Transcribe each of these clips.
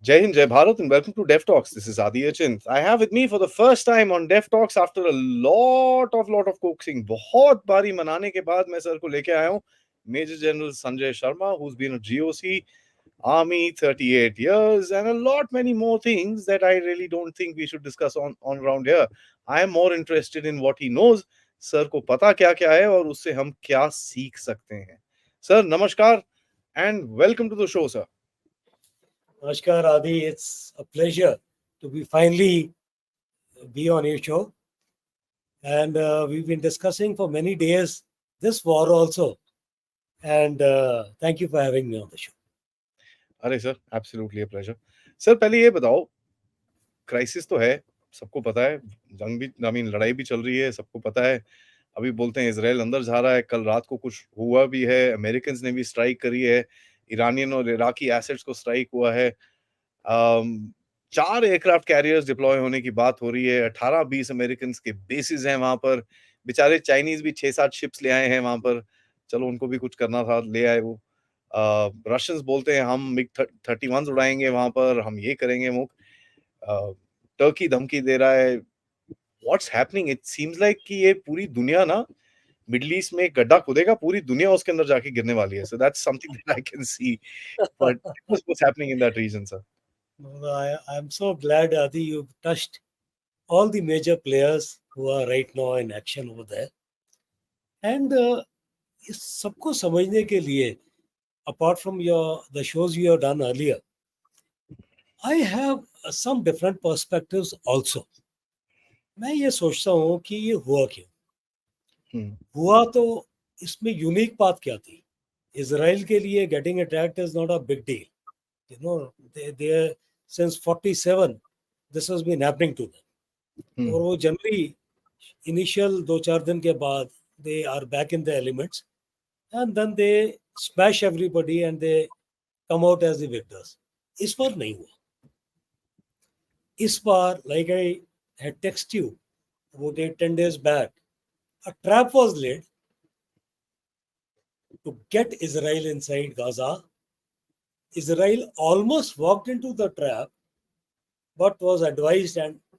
Jai Hind, Jai Bharat, and welcome to Dev Talks. This is Adi Achint. I have with me for the first time on Dev Talks after a lot of coaxing. बहुत बारी मनाने के बाद मैं sir को लेके आया हूँ Major General Sanjay Sharma, who's been a GOC, Army, 38 years, and a lot many more things that I really don't think we should discuss on around here. I am more interested in what he knows. Sir को पता क्या क्या है और उससे हम क्या सीख सकते हैं. Sir, namaskar and welcome to the show, sir. Namaskar, Adi. It's a pleasure to be finally be on your show. And we've been discussing for many days this war also. And thank you for having me on the show. अरे sir, absolutely a pleasure. Sir पहले ये बताओ, crisis तो है, सबको पता है, जंग भी आई मीन लड़ाई भी चल रही है, सबको पता है. अभी बोलते हैं इजराइल अंदर जा रहा है, कल रात को कुछ हुआ भी है, अमेरिकन्स ने भी स्ट्राइक करी है, ईरानियन और इराकी एसेट्स को स्ट्राइक हुआ है. 4 एयरक्राफ्ट कैरियर्स डिप्लॉय होने की बात हो रही है, 18-20 अमेरिकन्स के बेसिस हैं वहां पर. बेचारे चाइनीज भी 6-7 शिप्स ले आए हैं वहां पर, चलो उनको भी कुछ करना था, ले आए वो. रशियंस बोलते हैं हम मिग 31 उड़ाएंगे वहां पर, हम ये करेंगे वो. टर्की धमकी दे रहा है. What's happening? It seems like कि ये पूरी दुनिया ना मिडिल ईस्ट में एक गड्ढा खोदेगा, पूरी दुनिया उसके अंदर जाके गिरने वाली है. So that's something that I can see, but what's happening in that region, sir? I'm so glad, Adi, you've touched all the major players who are right now in action over there. And इस सबको समझने के लिए, apart from the shows you have done earlier, I have some different perspectives also. मैं ये सोचता हूँ कि ये हुआ क्यों. हुआ तो इसमें यूनिक बात क्या थी. इसराइल के लिए getting attacked is not a big deal. You know they since 47 this has been happening to them. और वो जनरली इनिशियल 2-4 दिन के बाद they are back in the elements and then they smash everybody and they come out as the victors. इस बार नहीं हुआ. इस बार like I had texted you about 10 days back, a trap was laid to get Israel inside Gaza. Israel almost walked into the trap, but was advised and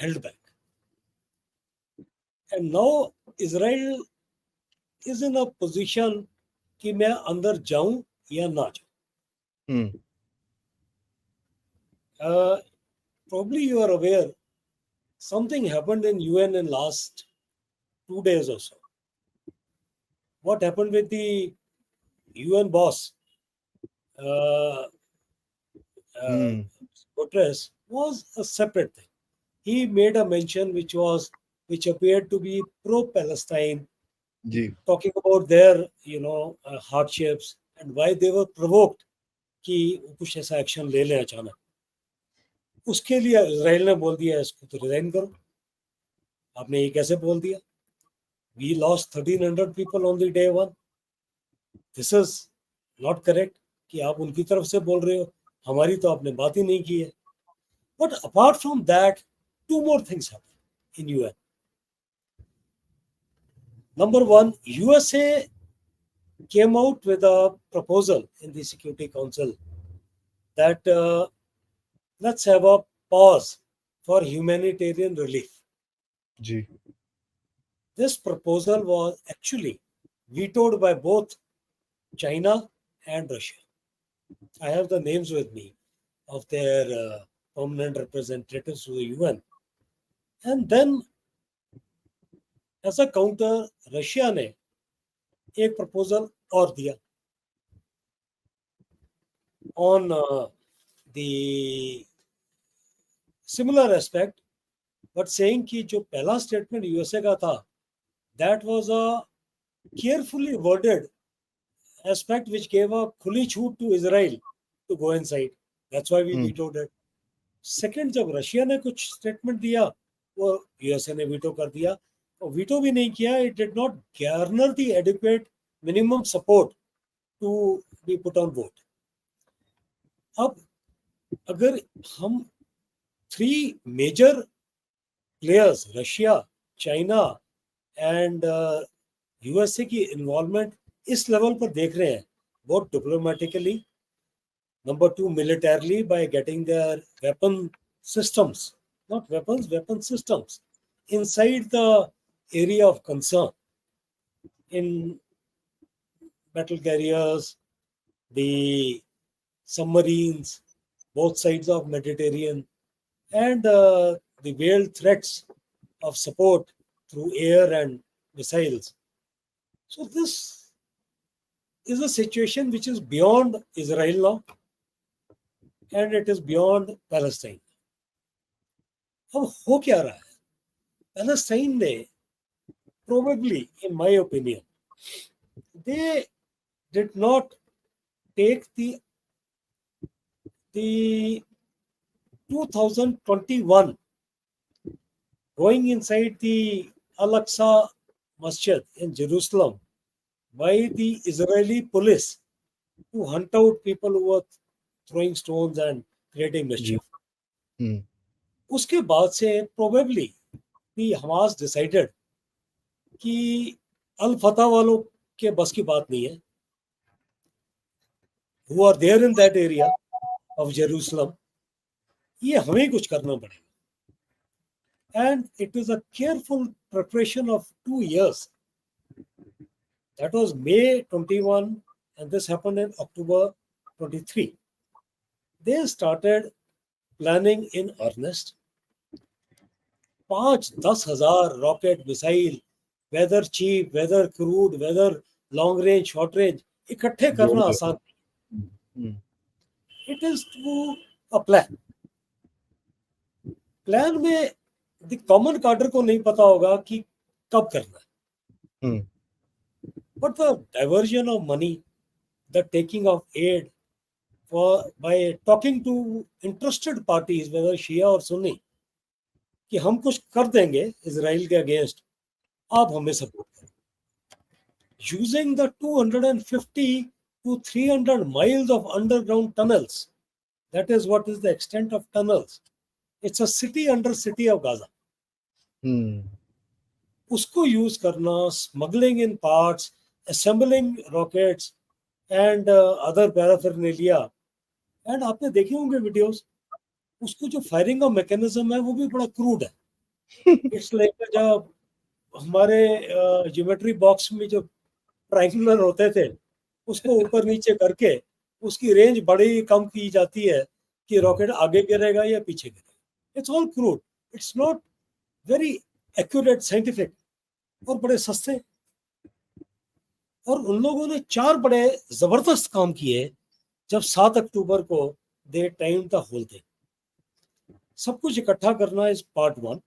held back. And now Israel is in a position कि मैं अंदर जाऊं या ना जाऊं. Probably you are aware something happened in UN in last 2 days or so. What happened with the UN boss, Guterres, was a separate thing. He made a mention which appeared to be pro-Palestine, talking about their hardships and why they were provoked कि कुछ ऐसा action ले लें अचानक. उसके लिए Israel ने बोल दिया इसको तो रिजाइन करो. आपने ये कैसे बोल दिया? We lost 1,300 people on the day one. This is not correct कि आप उनकी तरफ से बोल रहे हो, हमारी तो आपने बात ही नहीं की है. But apart from that, 2 more things happened in UN. Number one, USA came out with a proposal in the Security Council that let's have a pause for humanitarian relief. This proposal was actually vetoed by both China and Russia. I have the names with me of their permanent representatives to the UN. And then, as a counter, Russia ने एक proposal और दिया on the similar aspect, but saying कि जो पहला statement USA का था, that was a carefully worded aspect which gave a खुली छूट to Israel to go inside. That's why we vetoed it. Second, जब रशिया ने कुछ statement दिया, वो USA ने veto कर दिया. और veto भी नहीं किया. It did not garner the adequate minimum support to be put on vote. अब अगर हम 3 major players, Russia, China and USA की इन्वॉल्वमेंट इस लेवल पर देख रहे हैं, both diplomatically, Number two, militarily by getting their weapon systems, not weapons, weapon systems inside the area of concern in battle carriers, the submarines, both sides of Mediterranean, and the veiled threats of support through air and missiles. So this is a situation which is beyond Israel now, and it is beyond Palestine. अब हो क्या रहा है? Palestine ने probably, in my opinion, they did not take the 2021 going inside the Al-Aqsa Masjid in Jerusalem by the Israeli police to hunt out people who were throwing stones and creating ji mischief. हम्म उसके बाद से probably the Hamas decided कि अल फतह वालों के बस की बात नहीं है, who are there in that area of Jerusalem, ये हमें ही कुछ करना पड़ेगा. And it is a careful preparation of 2 years. That was May 21, and this happened in October 23. They started planning in earnest. 5-10 हजार rocket missile, whether cheap, whether crude, whether long range, short range इकट्ठे करना जोड़ आसान. Hmm it is to a plan. Plan में the common cadre को नहीं पता होगा कि कब करना है. Hmm but the diversion of money, the taking of aid for by talking to interested parties, whether शिया और सुन्नी, कि हम कुछ कर देंगे इजराइल के अगेंस्ट, आप हमें सपोर्ट करें. Using the 250 to 300 miles of underground tunnels, that is what is the extent of tunnels. It's a city under city of Gaza. हम्म उसको यूज करना, smuggling in parts, assembling rockets and other paraphernalia. And आपने देखे होंगे videos, उसको जो firing का mechanism है वो भी बड़ा क्रूड है. इट्स लाइक जब हमारे ज्योमेट्री बॉक्स में जो ट्रायंगुलर होते थे, उसको ऊपर नीचे करके उसकी रेंज बड़ी कम की जाती है कि रॉकेट आगे गिरेगा या पीछे गिरेगा. It's all crude, it's not very accurate scientific, और बड़े सस्ते. और उन लोगों ने 4 बड़े जबरदस्त काम किए जब 7 अक्टूबर को दे टाइम द होल थिंग. सब कुछ इकट्ठा करना इज पार्ट 1.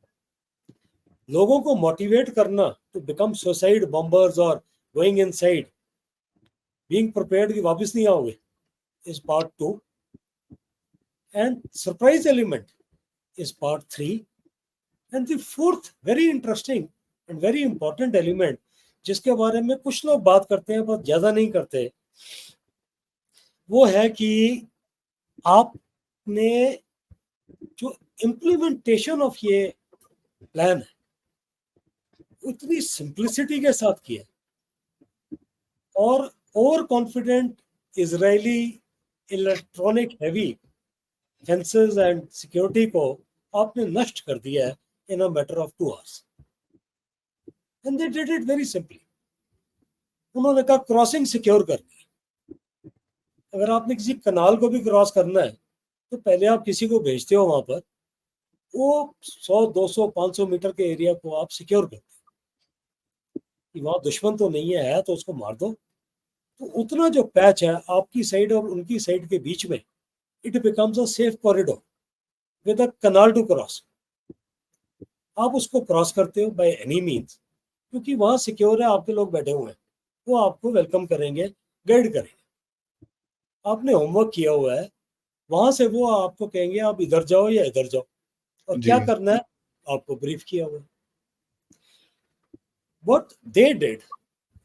लोगों को मोटिवेट करना टू बिकम सुसाइड बॉम्बर्स और गोइंग इनसाइड, बीइंग प्रिपेयर्ड कि वापस नहीं आओगे, is part 2. And surprise element is part 3. And the fourth very interesting and very important element, जिसके बारे में कुछ लोग बात करते हैं बहुत ज्यादा नहीं करते, वो है कि आपने जो इम्प्लीमेंटेशन ऑफ ये प्लान है उतनी सिंप्लिसिटी के साथ किया, और over confident Israeli electronic heavy fences and security को आपने नष्ट कर दिया है in a matter of 2 hours. And they did it very simply. उन्होंने कहा क्रॉसिंग सिक्योर करनी. अगर आपने किसी कनाल को भी क्रॉस करना है तो पहले आप किसी को भेजते हो वहां पर, वो 100, 200, 500 मीटर के एरिया को आप सिक्योर करते हो कि वहां दुश्मन तो नहीं है तो उसको मार दो. तो उतना जो पैच है आपकी साइड और उनकी साइड के बीच में, it becomes a safe corridor with a canal to cross. आप उसको क्रॉस करते हो बाय एनी मीन्स, क्योंकि वहां सिक्योर है, आपके लोग बैठे हुए हैं, वो आपको वेलकम करेंगे, गाइड करेंगे. आपने होमवर्क किया हुआ है, वहां से वो आपको कहेंगे आप इधर जाओ या इधर जाओ, और जी क्या करना है आपको ब्रीफ किया हुआ है. What they did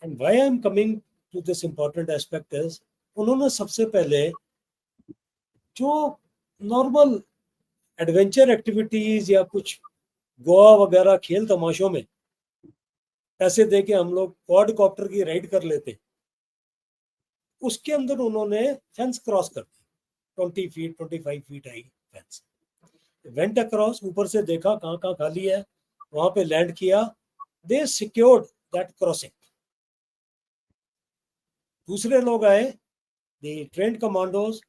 and why I am coming to this important aspect is, उन्होंने सबसे पहले जो नॉर्मल एडवेंचर एक्टिविटीज या कुछ गोवा वगैरह खेल तमाशों में पैसे दे के हम लोग क्वाडकॉप्टर की राइड कर लेते, उसके अंदर उन्होंने फेंस क्रॉस कर दी. 20 feet, 25 feet high fence. Went across, ऊपर से देखा कहाँ कहाँ खाली है, वहां पे लैंड किया. They secured that crossing. दूसरे लोग आए, the trained commandos,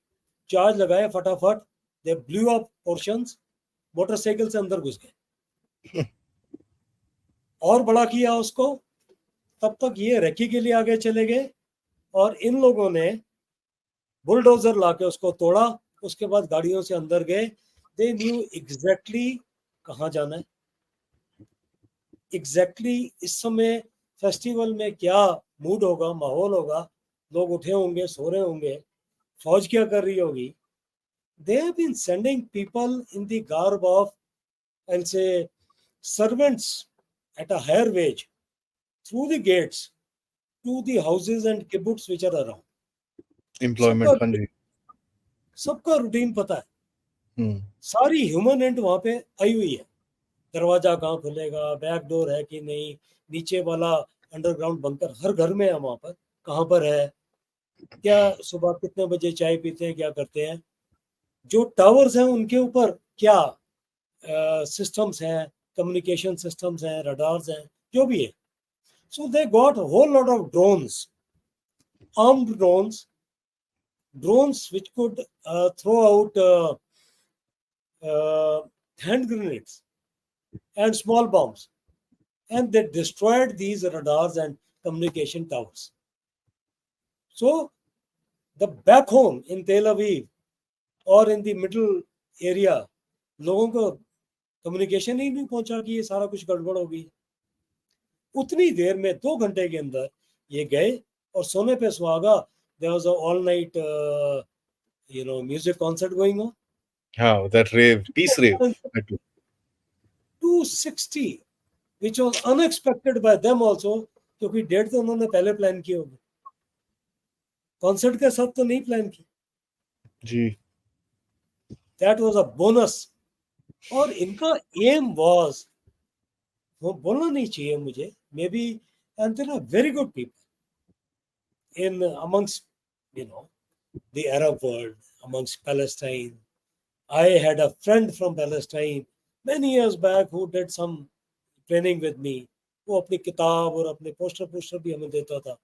चार्ज लगाए फटाफट. They blew up portions. Motorcycle से अंदर घुस गए और बड़ा किया उसको. तब तक ये रेकी के लिए आगे चले गए और इन लोगों ने बुलडोजर लाके उसको तोड़ा. उसके बाद गाड़ियों से अंदर गए. दे न्यू एग्जैक्टली कहाँ जाना है, एग्जैक्टली इस समय फेस्टिवल में क्या मूड होगा, माहौल होगा, लोग उठे होंगे, सो रहे होंगे, फौज क्या कर रही होगी. They have been sending people in the garb of, I'll say, servants at a higher wage through the gates to the houses and kibbutz which are around. सबका एम्प्लॉयमेंट, हाँ जी. सबका रूटीन पता है. हम्म. सारी ह्यूमन एंड वहां पे आई हुई है. दरवाजा कहाँ खुलेगा, बैक डोर है कि नहीं, नीचे वाला अंडरग्राउंड बंकर हर घर में है वहां पर, कहाँ पर है, क्या सुबह कितने बजे चाय पीते हैं, क्या करते हैं. जो टावर्स हैं उनके ऊपर क्या सिस्टम्स हैं, कम्युनिकेशन सिस्टम्स हैं, रडार्स हैं, जो भी है. So they got whole lot of drones, armed drones which could throw out hand grenades and small bombs, and they destroyed these radars and communication towers. So the back home in Tel Aviv or in the middle area, लोगों को communication ही नहीं पहुंचा कि ये सारा कुछ गड़बड़ हो गई. उतनी देर में 2 घंटे के अंदर ये गए और सोने पे सुहागा. There was an all night music concert going on. हाँ, that rave, peace rave. 260, which was unexpected by them also, क्योंकि डेट तो उन्होंने पहले प्लान की होगी, कॉन्सर्ट के साथ तो नहीं प्लान की जी. That was a bonus. और इनका एम वाज, वो बोलना नहीं चाहिए मुझे, maybe, and there are very good people in amongst the Arab world, amongst Palestine. I had a friend from Palestine many years back who did some training with me. वो अपनी किताब और अपने पोस्टर भी हमें देता था.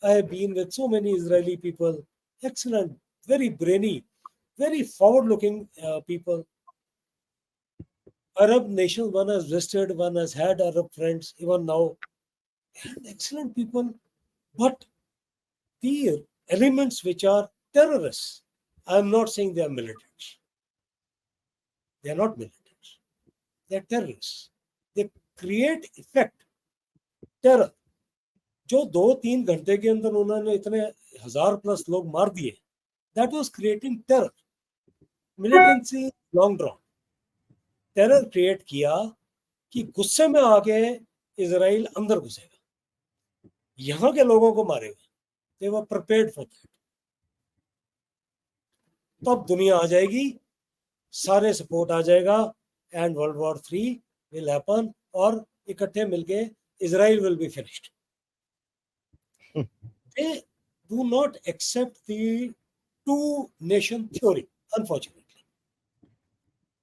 I have been with so many Israeli people, excellent, very brainy, very forward-looking people. Arab nations, one has visited, one has had Arab friends, even now, and excellent people. But the elements which are terrorists, I am not saying they are militants. They are not militants. They are terrorists. They create effect, terror. जो 2-3 घंटे के अंदर उन्होंने इतने 1000+ लोग मार दिए, that was creating terror. Militancy long drawn. Terror create किया कि गुस्से में आके इजराइल अंदर घुसेगा, यहां के लोगों को मारेगा. They were prepared for that. तब दुनिया आ जाएगी, सारे सपोर्ट आ जाएगा, and World War III will happen, और इकट्ठे मिलके Israel will be finished. They do not accept the two-nation theory, unfortunately.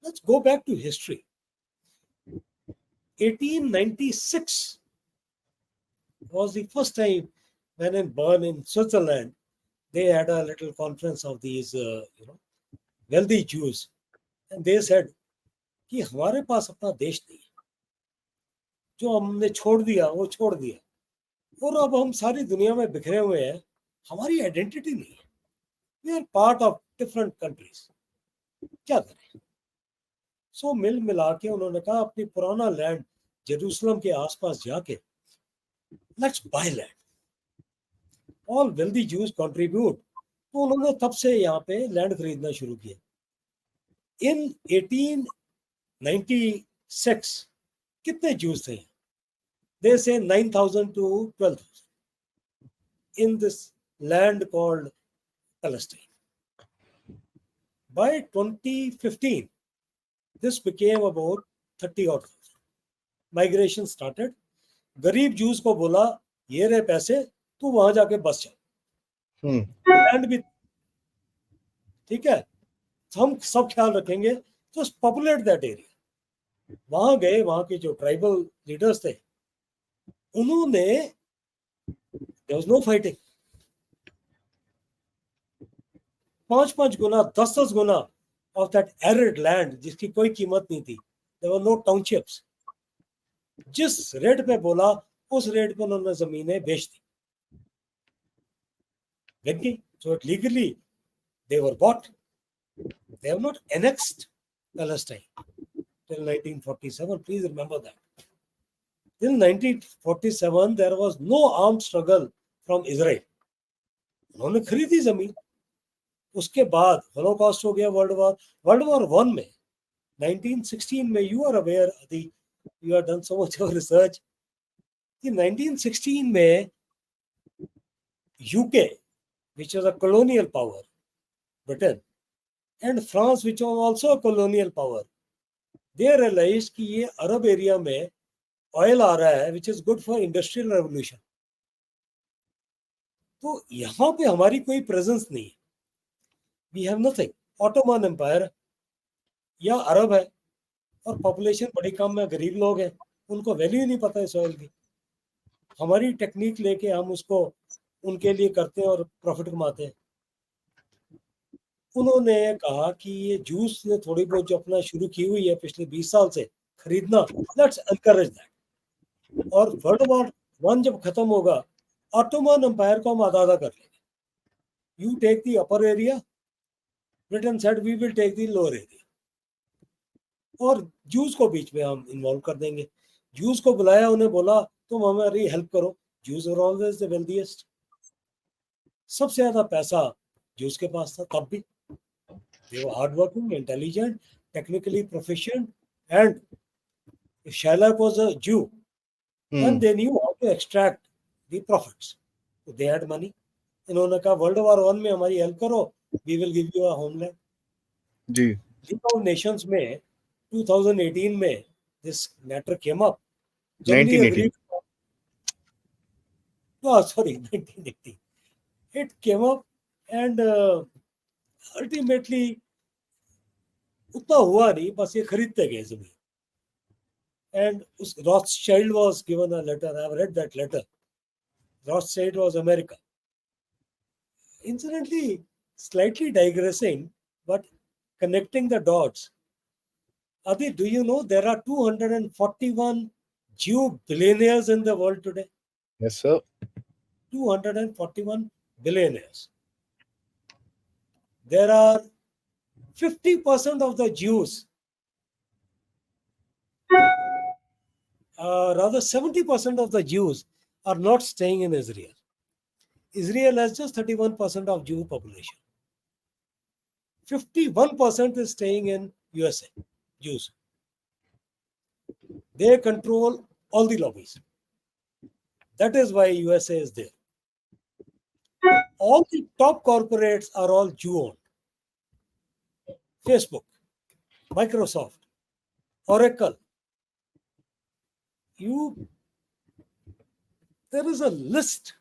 Let's go back to history. 1896 was the first time when in Bern in Switzerland, they had a little conference of these wealthy Jews, and they said कि हमारे पास अपना देश नहीं है, जो हमने छोड़ दिया वो छोड़ दिया, और अब हम सारी दुनिया में बिखरे हुए हैं, हमारी आइडेंटिटी नहीं है, we are part of different countries, क्या करें. सो मिल मिला के उन्होंने कहा अपनी पुराना लैंड जेरूसलम के आसपास जाके let's by land, all wealthy juice contribute. तो उन्होंने तब से यहाँ पे लैंड खरीदना शुरू किया. इन 1896 कितने जूस थे? दे से 9,000 to 12,000 in this land called Palestine. By 2015 this became about 30,000. Migration started. गरीब जूस को बोला ये रहे पैसे, तू वहां जाके बस जा. लैंड भी ठीक है, तो हम सब ख्याल रखेंगे, तो पॉपुलेट दैट एरिया। वहां गए, वहां के जो ट्राइबल लीडर्स थे, उन्होंने, देयर वाज नो फाइटिंग, 5-5 गुना, 10-10 गुना ऑफ दैट एरिड लैंड जिसकी कोई कीमत नहीं थी, देयर वर नो टाउनशिप्स, जिस रेट पे बोला उस रेट पे उन्होंने जमीनें बेच दी, बिक गई। So it legally they were bought. They have not annexed Palestine till 1947. Please remember that. Till 1947, there was no armed struggle from Israel. उन्होंने खरीदी जमीन। उसके बाद होलोकॉस्ट हो गया, वर्ल्ड वॉर वन में, 1916 में, you are aware, you are done so much of research, कि 1916 में UK, which was a colonial power, Britain, and France, which was also a colonial power, they realized कि ये अरब area में oil आ रहा है, which is good for industrial revolution. तो यहाँ पे हमारी कोई प्रेजेंस नहीं है, we have nothing. Ottoman empire या अरब है, और पॉपुलेशन बड़ी कम है, गरीब लोग हैं, उनको वैल्यू ही नहीं पता है सॉइल की। हमारी टेक्निक लेके हम उसको उनके लिए करते हैं और प्रॉफिट कमाते हैं। उन्होंने कहा कि ये जूस ने थोड़ी बहुत जो अपना शुरू की हुई है पिछले 20 साल से खरीदना, लेट्स एनकरेज दैट। और वर्ल्ड वॉर वन जब खत्म होगा, ऑटोमन एम्पायर को हम आधा आधा कर लेंगे। You take the upper area, Britain said we will take the lower area, और जूस को बीच में हम इन्वॉल्व कर देंगे। जूस को बुलाया, उन्हें बोला तुम हमारी हेल्प करो। Jews are always the wealthiest, सबसे ज्यादा पैसा जूस के पास था तब भी। They were hardworking, intelligent, technically proficient, and if Shylock was a Jew, then they knew how to extract the profits. So they had money. इन्होंने कहा वर्ल्ड वॉर वन में हमारी हेल्प करो, we will give you a homeland. जी, League of Nations में 2018 में this matter came up, Germany 1918 agreed. Oh, sorry, 1980. It came up, and ultimately उतना हुआ नहीं, बस ये खरीदते गए जमीन। And Rothschild was given a letter. I have read that letter. Rothschild was America. Incidentally, slightly digressing, but connecting the dots. Adi, do you know there are 241 Jew billionaires in the world today? yes sir 241 billionaires. There are 50% of the Jews, rather 70% of the Jews are not staying in Israel. Israel has just 31% of Jew population. 51% is staying in USA, Jews. They control all the lobbies. That is why USA is there. All the top corporates are all Jew-owned. Facebook, Microsoft, Oracle. There is a list,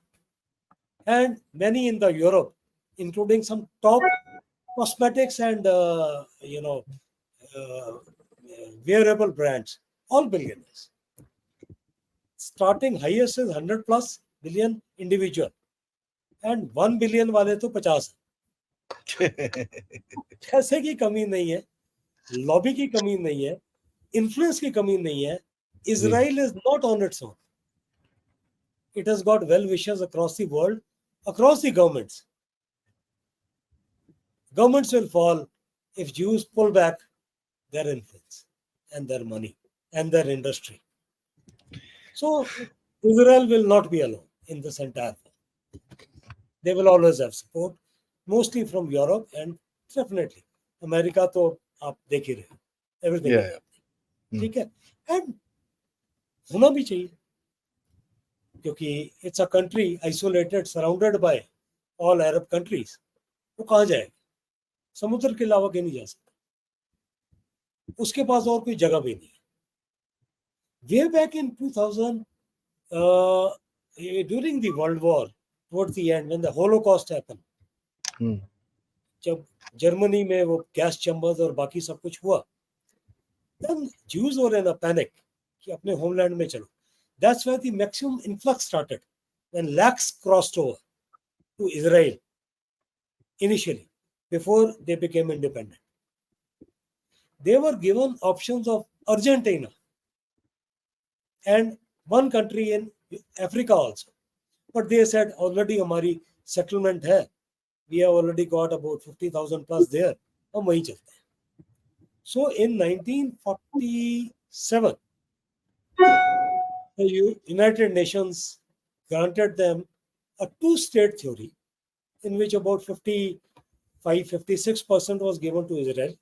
and many in the Europe, including some top cosmetics and wearable brands, all billionaires. Starting highest is 100 plus billion individual, and 1 billion वाले तो 50 हैं। पैसे की कमी नहीं है, lobby की कमी नहीं है, इन्फ्लुएंस की कमी नहीं है। Israel is not on its own. It has got well-wishers across the world, across the governments. Governments will fall if Jews pull back their influence and their money and their industry. So Israel will not be alone in this entire thing. They will always have support, mostly from Europe and definitely America. तो आप देख ही रहे हो, everything is happening. ठीक है, and होना भी चाहिए, क्योंकि it's a country isolated, surrounded by all Arab countries. वो कहाँ जाएगा? समुद्र के अलावा कहीं नहीं जा सकता, उसके पास और कोई जगह भी नहीं है। Way back in 2000, during the World War, towards the end, when the Holocaust happened, जब जर्मनी में वो गैस चैम्बर्स और बाकी सब कुछ हुआ, then Jews were in a panic कि अपने homeland में चलो. That's where the maximum influx started when lakhs crossed over to Israel initially before they became independent. They were given options of Argentina and one country in Africa also. But they said already हमारी settlement है. We have already got about 50,000 plus there. हम वहीं चलते हैं. So in 1947, the United Nations granted them a two-state theory in which about 56% was given to Israel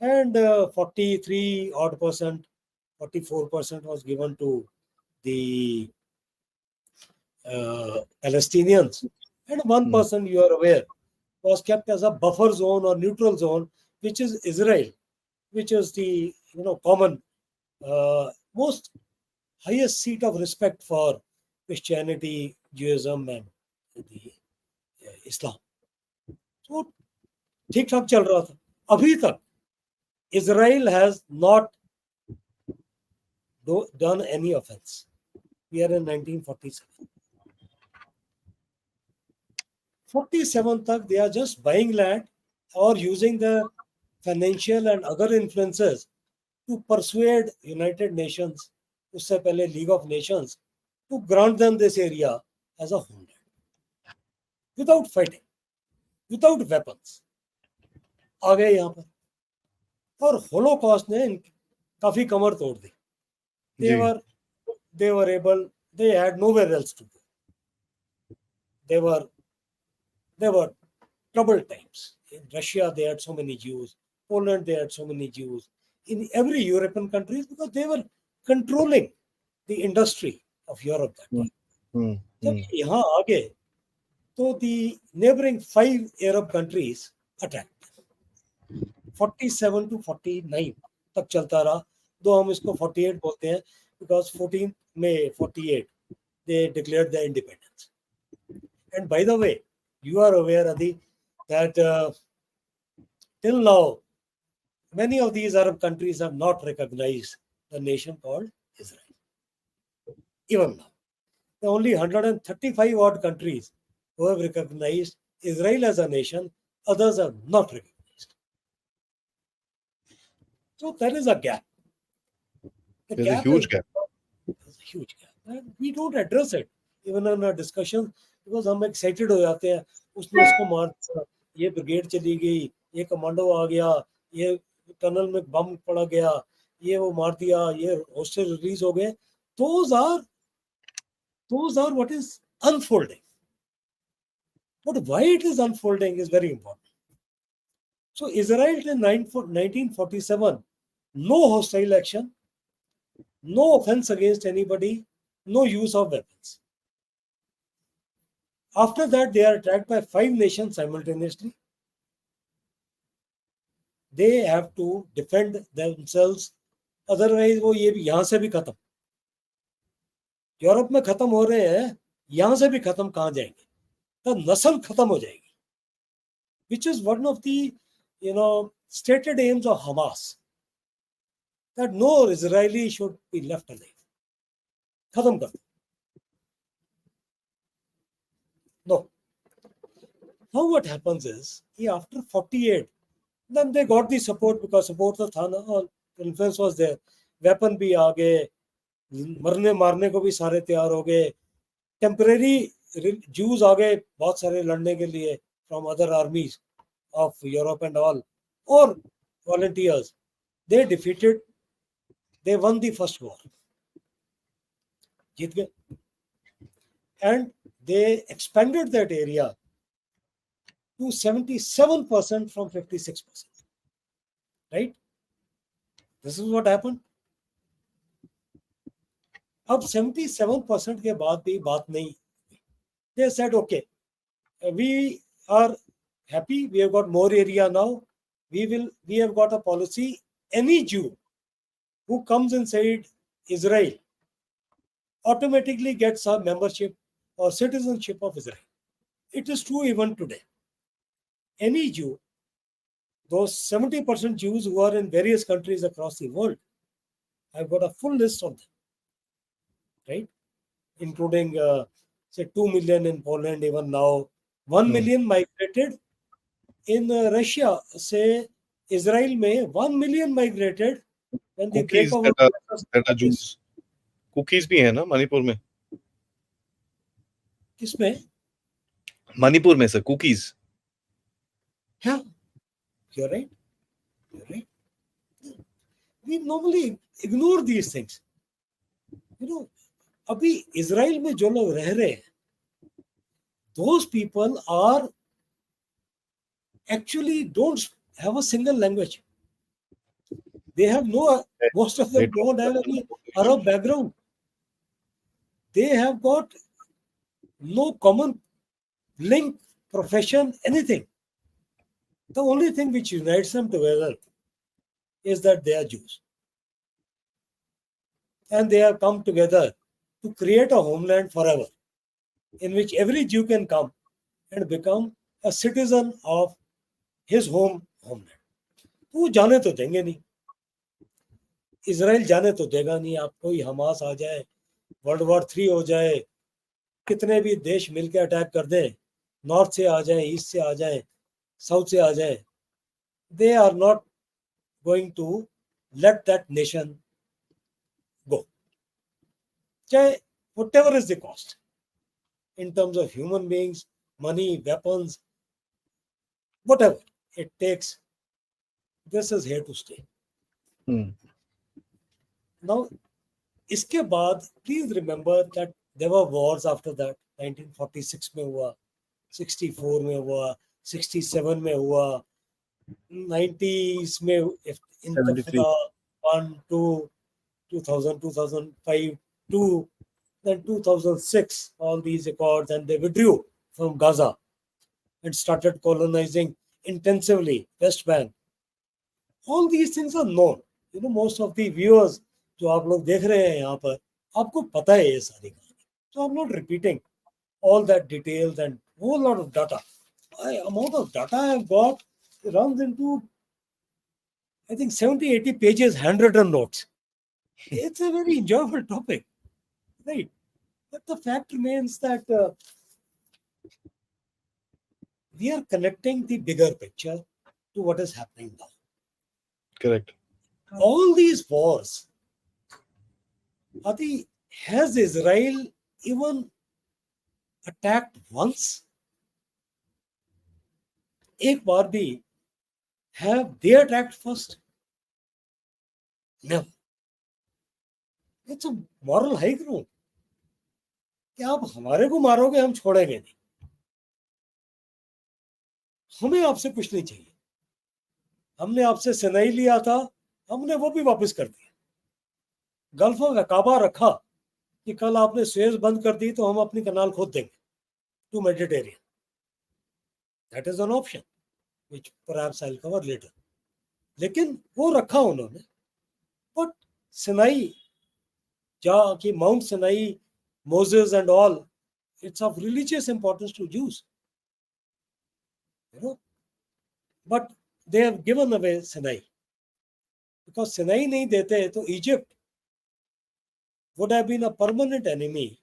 and 43 odd percent, 44% was given to the Palestinians, and 1%, you are aware, was kept as a buffer zone or neutral zone, which is Israel, which is the common most highest seat of respect for Christianity, Judaism, and the Islam. So ठीक ठाक चल रहा था. अभी तक Israel has not done any offense. We are in 1947. 47 तक they are just buying land or using the financial and other influences to persuade United Nations, उससे पहले League of Nations, to grant them this area as a homeland without fighting, without weapons. आ गए यहाँ पर और Holocaust ने काफी कमर तोड़ दी. They were able, they had nowhere else to go. They were troubled times. In Russia, they had so many Jews. Poland, they had so many Jews. In every European countries, because they were controlling the industry of Europe that time. जब यहाँ आ गए, तो the neighboring 5 Arab countries attacked. 47 to 49 तक चलता रहा. दो हम इसको 48 बोलते हैं, because 14 May 48 they declared their independence. And by the way, you are aware, Adi, that till now, many of these Arab countries have not recognized the nation called Israel. Even now, there are only 135 odd countries who have recognized Israel as a nation, others have not recognized. So there is a gap. There's a huge gap. There's a huge gap. And we don't address it, even in our discussion, because हम excited हो जाते हैं. उसने उसको मार दिया, ये brigade चली गई, ये कमांडो आ गया, ये टनल में बम पड़ा गया, ये वो मार दिया, ये होस्टेज रिलीज हो गए. Those are what is unfolding. But why it is unfolding is very important. So Israel in 1947, no hostile action, no offense against anybody, no use of weapons. After that, they are attacked by 5 nations simultaneously. They have to defend themselves. Otherwise, वो ये यहाँ से भी खत्म. Europe में खत्म हो रहे हैं, यहाँ से भी खत्म कहाँ जाएंगे? तो नस्ल खत्म हो जाएगी. Which is one of the stated aims of Hamas, that no Israeli should be left alive. खत्म कर. No. Now what happens is, after 48, then they got the support, because support था ना, और influence was there. Weapon भी आ गए, मरने मारने को भी सारे तैयार हो गए. Temporary Jews आ गए बहुत सारे लड़ने के लिए from other armies of Europe and all, or volunteers. They won the first war. जीत गए. And they expanded that area to 77% from 56%. Right? This is what happened. अब 77% के बाद भी बात नहीं. They said, okay, we are happy, we have got more area now. We have got a policy. Any Jew who comes inside Israel automatically gets a membership or citizenship of Israel. It is true even today. any Jew, those 70% Jews who are in various countries across the world, I've got a full list of them, right? Including, say, 2 million in Poland, even now, 1 Hmm. million migrated in Russia, say, Israel may 1 million migrated when the Kukis breakover that are Jews Kukis भी है ना मणिपुर में किसमें? मणिपुर में sir Kukis Yeah, you're right. You're right. We normally ignore these things. You know, अभी Israel में जो लोग रह रहे हैं, those people are actually don't have a single language. They have no, most of they them don't have any Arab background. They have got no common link, profession, anything. The only thing which unites them together is that they are Jews. And they have come together to create a homeland forever, in which every Jew can come and become a citizen of his homeland. वो जाने तो देंगे नहीं, Israel जाने तो देगा नहीं. आप कोई हमास आ जाए, वर्ल्ड वॉर 3 हो जाए, कितने भी देश मिलकर अटैक कर दें, नॉर्थ से आ जाए, ईस्ट से आ जाए, साउथ से आ जाए, they are not going to let that nation go. चाहे whatever is the cost, in terms of human beings, money, weapons, whatever it takes, this is here to stay. Hmm. Now, इसके बाद please remember that there were wars after that. 1946 में हुआ, 64 में हुआ, 67 में हुआ, 90s में इंतफादा 1, 2, 2000, 2005, 2, then 2006, all these accords, and they withdrew from Gaza and started colonizing intensively West Bank. All these things are known. You know, most of the viewers जो आप लोग देख रहे हैं यहाँ पर, आपको पता है ये सारी कहानी. So I'm not repeating all that details and whole lot of data. Amount of data I've got runs into, I think, 70, 80 pages handwritten notes. It's a very enjoyable topic, right? But the fact remains that we are connecting the bigger picture to what is happening now. correct All these wars, Adi, has Israel even attacked once? एक बार भी have they attacked first? Never. It's a moral high ground. कि आप हमारे को मारोगे, हम छोड़ेंगे नहीं. हमें आपसे कुछ नहीं चाहिए. हमने आपसे सिनाई लिया था, हमने वो भी वापस कर दिया. गल्फ ऑफ अकाबा रखा कि कल आपने सुएज बंद कर दी तो हम अपनी कनाल खोद देंगे to Mediterranean. That is an option which perhaps I'll cover later. लेकिन वो रखा उन्होंने. बट सिनाई, जहाँ की Mount Sinai, Moses and all, it's of religious importance to Jews. You know, but they have given away Sinai. Because Sinai नहीं देते तो Egypt would have been a permanent enemy.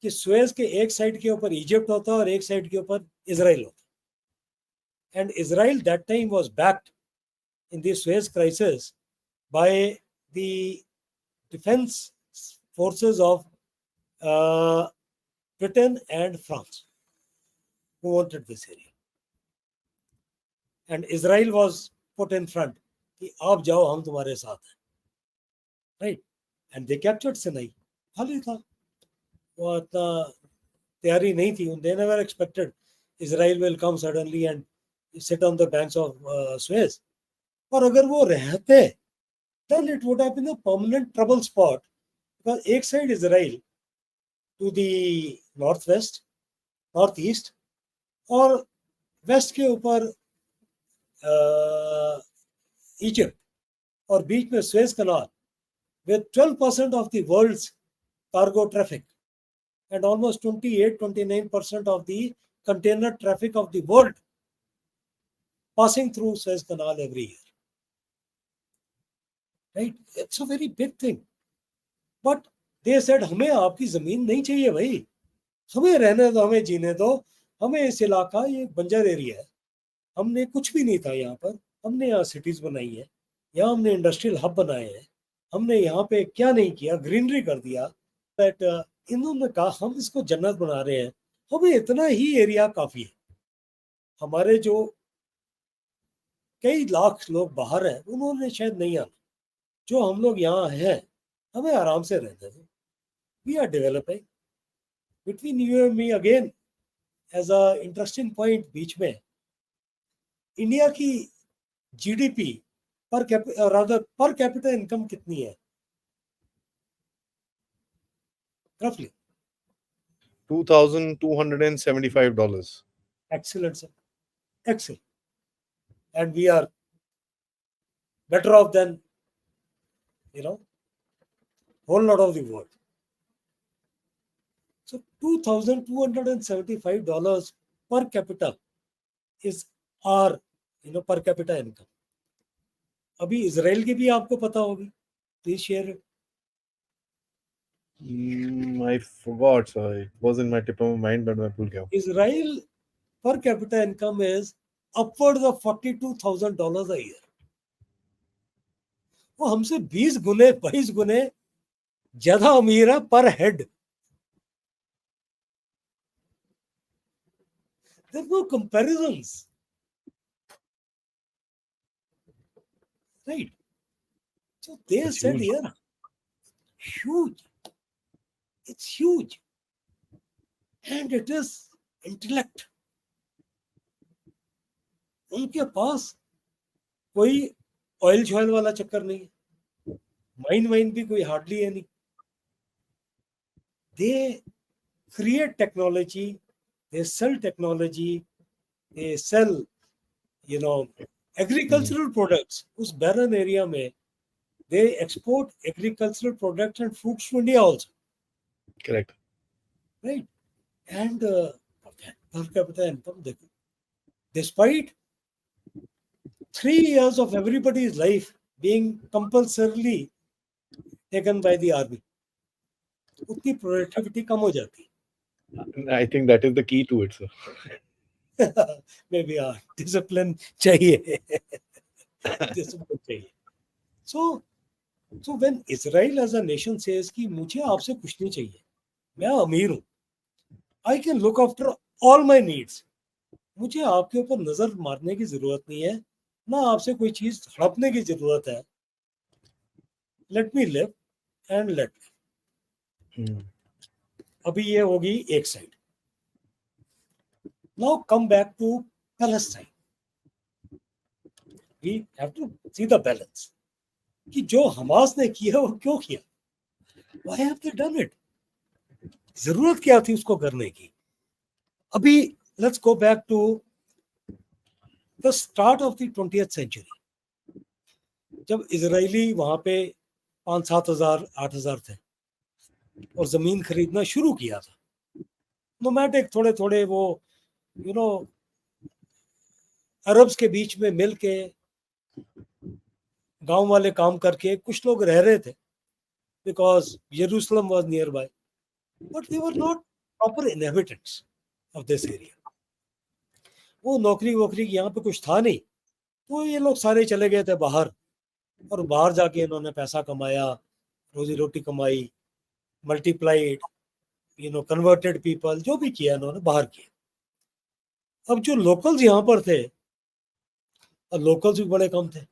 कि सुएज के एक साइड के ऊपर इजिप्ट होता और एक साइड के ऊपर इजराइल होता. And Israel that time was backed in the Suez crisis by the defense forces of Britain and France, who wanted this area. And Israel was put in front. कि आप जाओ, हम तुम्हारे साथ हैं. Right? And they captured Sinai. खाली था. वो इतना तैयारी नहीं थी. They never expected Israel will come suddenly and sit on the banks of Suez. और अगर वो रहते, then it would have been a permanent trouble spot. Because एक side Israel to the northwest, northeast, और west के ऊपर Egypt, और बीच में Suez Canal with 12% of the world's cargo traffic and almost 28-29% of the container traffic of the world. passing through Suez Canal every year. Right? It's a very big thing. But they said, हमें आपकी जमीन नहीं चाहिए भाई, हमें रहने दो, हमें जीने दो, हमें इस इलाका ये बंजर एरिया है, हमने कुछ भी नहीं था यहाँ पर, हमने यहाँ सिटीज बनाई है, यहाँ हमने इंडस्ट्रियल हब बनाए हैं, हमने यहाँ पे क्या नहीं किया, ग्रीनरी कर दिया. दैट इन्होंने कहा हम इसको जन्नत बना रहे हैं, हमें इतना ही एरिया काफी है. हमारे जो कई लाख लोग बाहर हैं उन्होंने शायद नहीं आना, जो हम लोग यहाँ हैं हमें आराम से रहने दो. We are developing. Between you and me again as a interesting point, बीच में इंडिया की जीडीपी पर कैपिटा इनकम कितनी है रफली? $2,275. Excellent, sir. Excellent. And we are better off than, whole lot of the world. So $2,275 per capita is our, per capita income. अभी Israel की भी आपको पता होगी. Please share it. I forgot, sir. It was in my tip of my mind, but मैं भूल गया. Israel per capita income is upwards of $42,000 a year. वो हमसे 20 गुने 22 गुने ज्यादा अमीर है पर head. There's no comparisons. Right? So they It's said huge. here, huge. It's huge. And it is intellect. उनके पास कोई ऑयल शॉयल वाला चक्कर नहीं है, माइन भी कोई हार्डली है नहीं. They create technology, they sell technology, they sell, agricultural products. उस barren area में they export agricultural products and fruits to India also. Correct. Right? And per capita income, despite 3 years of everybody's life being compulsorily taken by the army, उतनी productivity कम हो जाती. I think that is the key to it, sir. Maybe discipline चाहिए. Discipline चाहिए. So when Israel as a nation says कि मुझे आपसे कुछ नहीं चाहिए, मैं अमीर हूँ, I can look after all my needs, मुझे आपके ऊपर नजर मारने की जरूरत नहीं है, ना आपसे कोई चीज हड़पने की जरूरत है. Let me live and let me. अभी ये होगी एक side. Now come back to Palestine. We have to see the balance. कि जो हमास ने किया वो क्यों किया? Why have they done it? जरूरत क्या थी उसको करने की? अभी let's go back to the start of the 20th century. जब इजरायली वहां पे 5-7 हजार 8 हजार थे और जमीन खरीदना शुरू किया था. नोमैटिक थोड़े थोड़े वो अरब्स के बीच में मिल के गांव वाले काम करके कुछ लोग रह रहे थे, बिकॉज यरूशलेम was near by, but they were not proper inhabitants of this area. वो नौकरी वोकरी यहाँ पे कुछ था नहीं, तो ये लोग सारे चले गए थे बाहर, और बाहर जाके इन्होंने पैसा कमाया, रोजी रोटी कमाई, मल्टीप्लाइड, कन्वर्टेड पीपल, जो भी किया इन्होंने बाहर किया. अब जो लोकल्स यहाँ पर थे, और लोकल्स भी बड़े कम थे.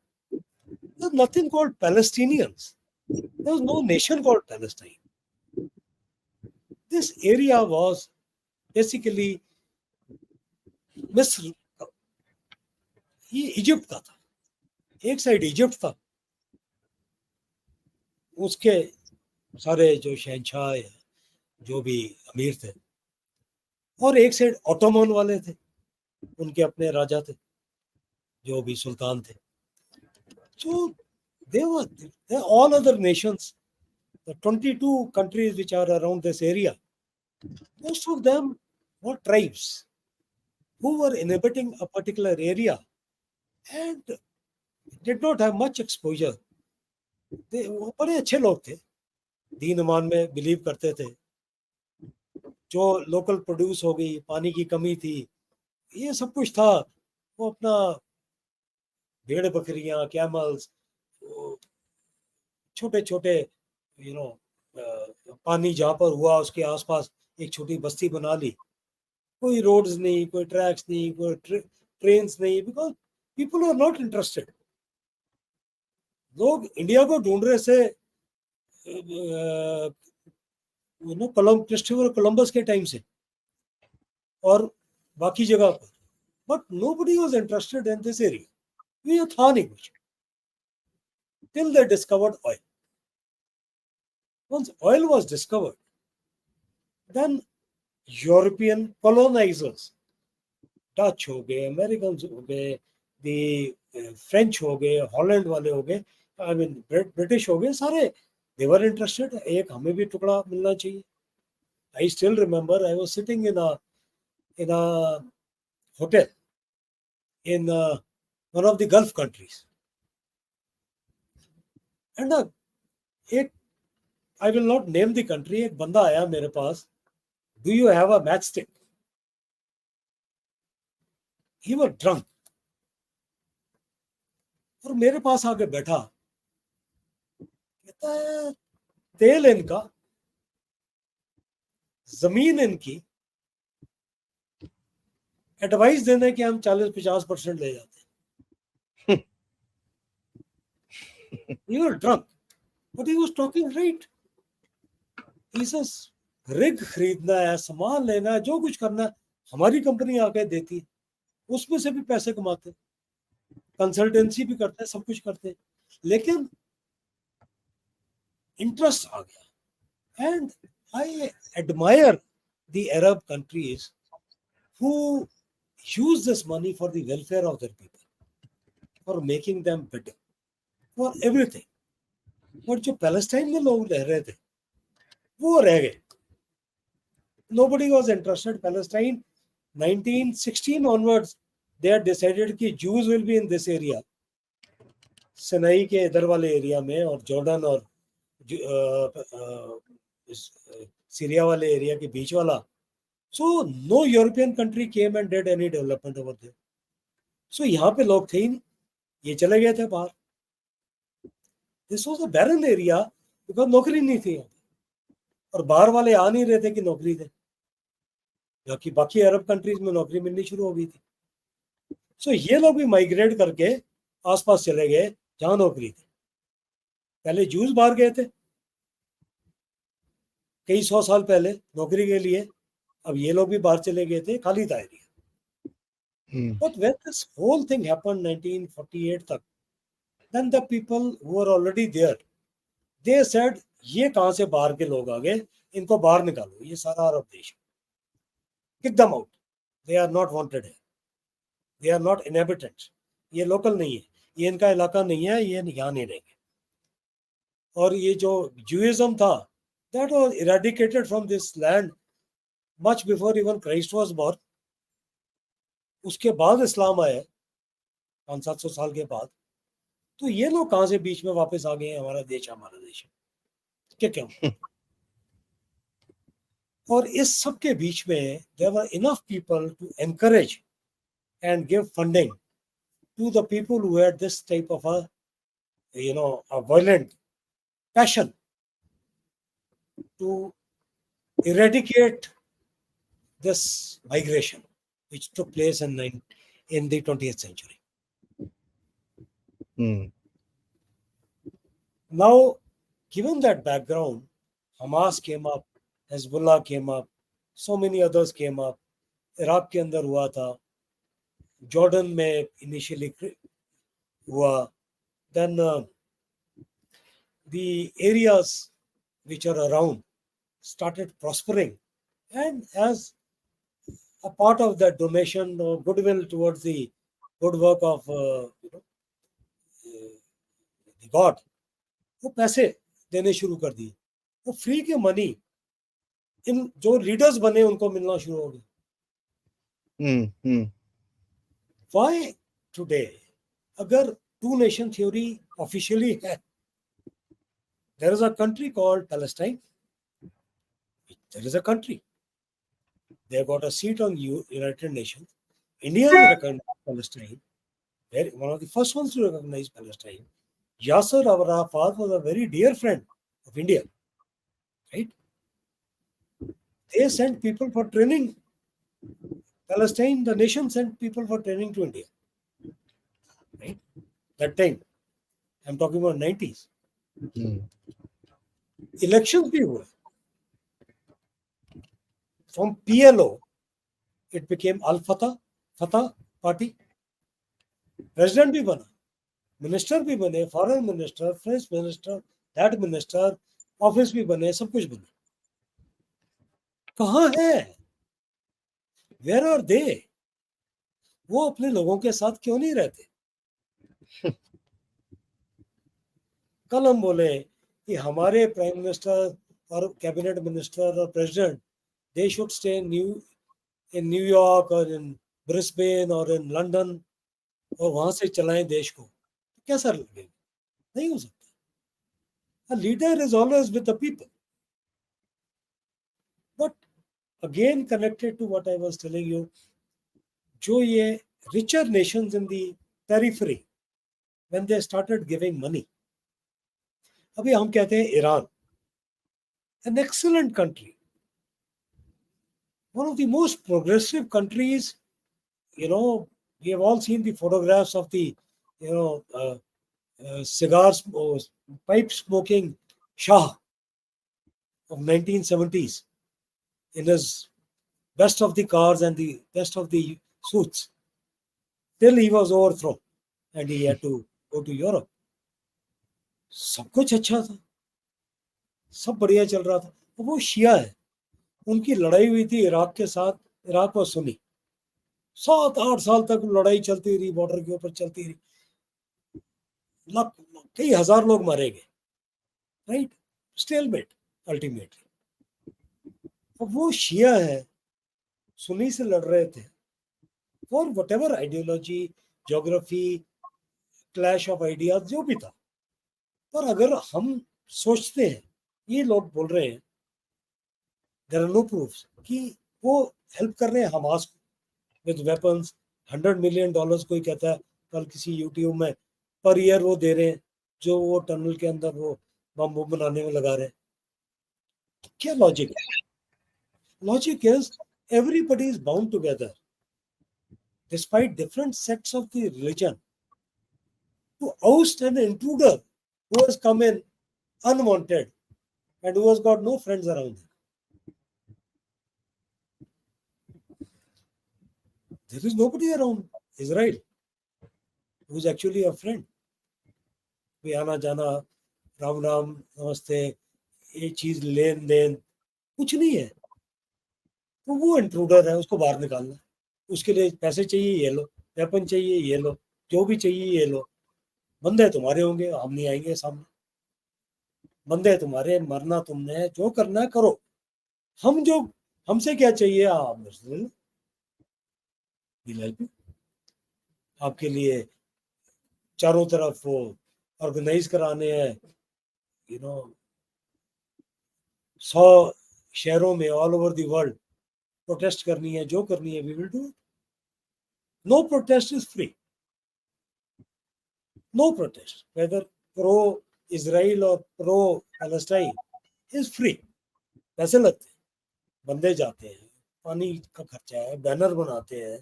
There's nothing called Palestinians. There was no nation called Palestine. This area was basically मिस्र, ये इजिप्ट का था. एक साइड इजिप्ट था, उसके सारे जो शहंशाह जो भी अमीर थे, और एक साइड ऑटोमन वाले थे, उनके अपने राजा थे जो भी सुल्तान थे. So they were all other nations, the 22 countries which are around this area, most of them were tribes who were inhabiting a particular area and did not have much exposure. वो बड़े अच्छे लोग थे, दीन ईमान में बिलीव करते थे। जो local produce हो गई, पानी की कमी थी, ये सब कुछ था। वो अपना भेड़ बकरियां, कैमल्स, छोटे छोटे यू नो पानी जहाँ पर हुआ उसके आसपास एक छोटी बस्ती बना ली। कोई रोड्स नहीं, कोई ट्रैक्स नहीं, कोई ट्रेन्स नहीं, because people are not interested. लोग इंडिया को ढूंढ रहे से क्रिस्टोफर कोलंबस के टाइम से और बाकी जगह पर, but nobody was interested in this area. ये था नहीं कुछ till they discovered oil. Once oil was discovered, then European colonisers, Dutch हो गए, अमेरिकन हो गए, फ्रेंच हो गए, हॉलैंड वाले हो गए, आई मीन ब्रिटिश हो गए, सारे दे वर इंटरेस्टेड। एक हमें भी टुकड़ा मिलना चाहिए। I still remember I was sitting in a hotel in one of the Gulf countries. And एक, I will not name the country, एक बंदा आया मेरे पास, do you have a matchstick? He was drunk. और मेरे पास आके बैठा, कहता है तेल इनका, जमीन इनकी, एडवाइस देने के हम 40-50% ले जाते हैं। He was drunk, but he was talking right. He says, rig खरीदना है, सामान लेना है, जो कुछ करना है, हमारी कंपनी आके देती है, उसमें से भी पैसे कमाते, कंसल्टेंसी भी करते हैं, सब कुछ करते हैं, लेकिन इंटरेस्ट आ गया। And I admire the Arab countries who use this money for the welfare of their people, for making them better, for everything. और जो पैलेस्टाइन में लोग रह रहे थे वो रह गए। Nobody was interested. Palestine, 1916 onwards, they had decided कि Jews will be in this area, Sinai के इधर वाले एरिया में, और जॉर्डन और सीरिया वाले एरिया के बीच वाला। So no European country came and did any development over there. So यहाँ पे लोग थे ही नहीं, ये चले गए थे बाहर। This was a barren area because नौकरी नहीं थी यहाँ, और बाहर वाले आ नहीं रहे थे कि नौकरी दे, जबकि बाकी अरब कंट्रीज में नौकरी मिलनी शुरू हो गई थी। सो ये लोग भी माइग्रेट करके आसपास चले गए जहां नौकरी थी। पहले जूस बाहर गए थे कई 100 साल पहले नौकरी के लिए, अब ये लोग भी बाहर चले गए थे, खाली था area. But when this whole thing happened 1948 तक, then the people who were already there, they said ये कहां से बाहर के लोग आ गए, इनको बाहर निकालो, ये सारा अरब देश, kick them out, they are not wanted है, दे आर नॉट इनहेबिटेंट्स, ये लोकल नहीं है, ये इनका इलाका नहीं है, ये यहाँ नहीं रहेंगे। और ये जो जूइज्म था, that was eradicated from this land much before even Christ was born. उसके बाद इस्लाम आया 500-700 साल के बाद। तो ये लोग कहाँ से बीच में वापस आ गए हैं, हमारा देश हमारा देश क्या क्यों? और इस सब के बीच में there were enough people to encourage and give funding to the people who had this type of a violent passion to eradicate this migration which took place in the 20th century. Now, given that background, Hamas came up, Hezbollah came up, so many others came up. Iraq के अंदर हुआ था, Jordan में initially हुआ, then the areas which are around started prospering, and as a part of that donation or goodwill towards the good work of the God, वो पैसे देने शुरू कर दिए। वो फ्री के मनी इन जो लीडर्स बने उनको मिलना शुरू हो गया। Why today अगर टू नेशन थ्योरी ऑफिशियली है, there is a country called Palestine. There is a country. They got a seat on United Nations. India has recognized Palestine. They're one of the first ones to recognize Palestine. Yasser Arafat was a very dear friend of India, right? They sent people for training. Palestine, the nation sent people for training to India, right? That time, I'm talking about 90s. Elections भी हुए. From PLO, it became Al-Fatah, Fatah party. President भी बना, minister भी बने, foreign minister, French minister, that minister, office भी बने, सब कुछ बने. कहाँ है? Where are they? वो अपने लोगों के साथ क्यों नहीं रहते? कल हम बोले कि हमारे प्राइम मिनिस्टर और कैबिनेट मिनिस्टर और president they should stay in New York और इन ब्रिस्बेन और इन लंदन और वहां से चलाएं देश को. कैसा लगेगा? नहीं हो सकता. A leader is always with the people. But again, connected to what I was telling you, जो ये richer nations in the periphery, when they started giving money. अभी हम कहते हैं Iran, an excellent country, one of the most progressive countries. You know, we have all seen the photographs of the, cigars, pipe smoking Shah of 1970s in his best of the cars and the best of the suits. Till he was overthrown and he had to go to Europe. सब कुछ अच्छा था, सब बढ़िया चल रहा था. वो शिया है, उनकी लड़ाई हुई थी इराक के साथ, इराक और सुन्नी. 7-8 साल तक लड़ाई चलती रही, बॉर्डर के ऊपर चलती रही, कई हजार लोग मारे गए, राइट? Stalemate ultimately. अब वो शिया है, सुन्नी से लड़ रहे थे for what ever ideology, geography, clash of ideas जो भी था. पर अगर हम सोचते हैं, ये लोग बोल रहे हैं, देयर आर नो प्रूफ्स कि वो हेल्प कर रहे हैं हमास को विद वेपन्स. $100 मिलियन कोई कहता है कल किसी यूट्यूब में पर ईयर वो दे रहे हैं, जो वो टनल के अंदर वो बम बनाने में लगा रहे हैं. क्या लॉजिक है? Logic is everybody is bound together despite different sects of the religion to oust an intruder who has come in unwanted and who has got no friends around him. There is nobody around Israel who is actually a friend. कोई आना जाना, राम राम, नमस्ते, ये चीज लेन then कुछ नहीं है. तो वो इंट्रूडर है, उसको बाहर निकालना है. उसके लिए पैसे चाहिए, ये लो. वेपन चाहिए, ये लो. जो भी चाहिए, ये लो. बंदे तुम्हारे होंगे, हम नहीं आएंगे सामने. बंदे तुम्हारे, मरना तुमने, जो करना है करो. हमसे क्या चाहिए, आप मेरे से ले लो. आपके लिए चारों तरफ वो ऑर्गेनाइज कराने हैं, 100 शहरों में all over the world protest करनी है, जो करनी है, we will do. No protest is free. No protest, whether pro Israel और प्रो पैलेस्टाइन, इज फ्री. पैसे लगते हैं, बंदे जाते हैं, पानी का खर्चा है, बैनर बनाते हैं,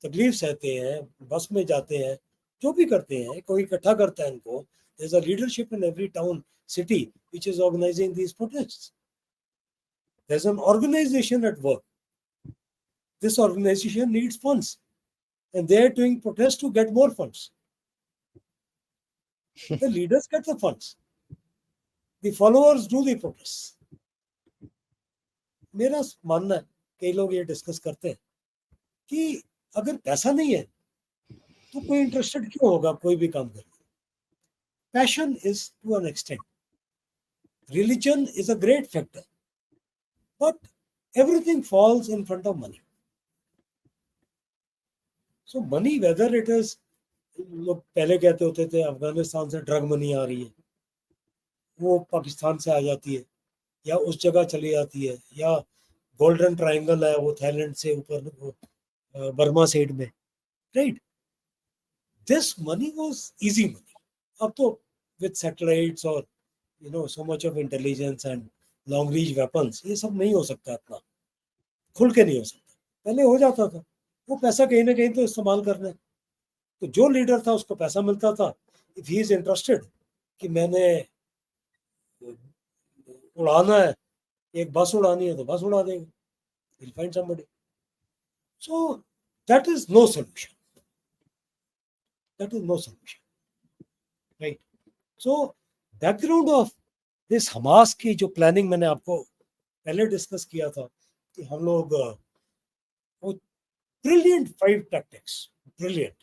तकलीफ सहते हैं, बस में जाते हैं, जो भी करते हैं, कोई इकट्ठा करता है इनको. There is a leadership in every town city which is organising these protests. There is an organisation at work. This organisation needs funds and they are doing protests to get more funds. The leaders get the funds, the followers do the protests. मेरा मानना है, कई लोग ये discuss करते हैं कि अगर पैसा नहीं है तो कोई इंटरेस्टेड क्यों होगा कोई भी काम करने. Passion is to an extent. Religion is a great factor, but everything falls in front of money. So money, whether it is लोग पहले कहते होते थे अफगानिस्तान से ड्रग मनी आ रही है, वो पाकिस्तान से आ जाती है या उस जगह चली जाती है, या गोल्डन ट्रायंगल है वो थाईलैंड से ऊपर बर्मा साइड में, right? This money was easy money. अब तो विद सैटेलाइट्स और सो much of intelligence and long range weapons, ये सब नहीं हो सकता, इतना खुल के नहीं हो सकता. पहले हो जाता था. वो पैसा कहीं ना कहीं तो इस्तेमाल करना है. तो जो लीडर था उसको पैसा मिलता था. इफ ही इज इंटरेस्टेड कि मैंने उड़ाना है, एक बस उड़ानी है, तो बस उड़ा देगा. He'll find somebody. So that is no solution. That is no solution, right? So background of this Hamas की जो प्लानिंग मैंने आपको पहले डिस्कस किया था कि हम लोग वो brilliant 5 tactics, brilliant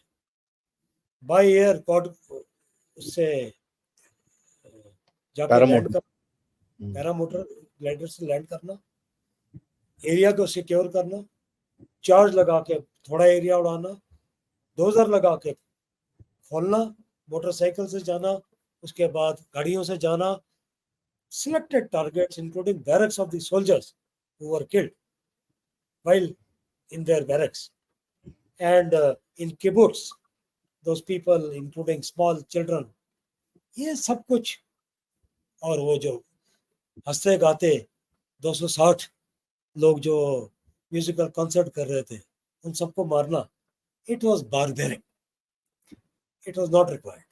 by air God, उससे जाके लैंड कर, पैरामोटर ग्लाइडर से लैंड करना, एरिया को सिक्योर करना, चार्ज लगा के थोड़ा एरिया उड़ाना, डोजर लगा के खोलना, मोटरसाइकिल से जाना, उसके बाद गाड़ियों से जाना, selected targets including barracks of the soldiers who were killed while in their barracks, and in kibbutz those people including small children, ये सब कुछ. और वो जो हंसते गाते 260 लोग जो म्यूजिकल कॉन्सर्ट कर रहे थे, उन सबको मारना, it was barbaric. It was not required.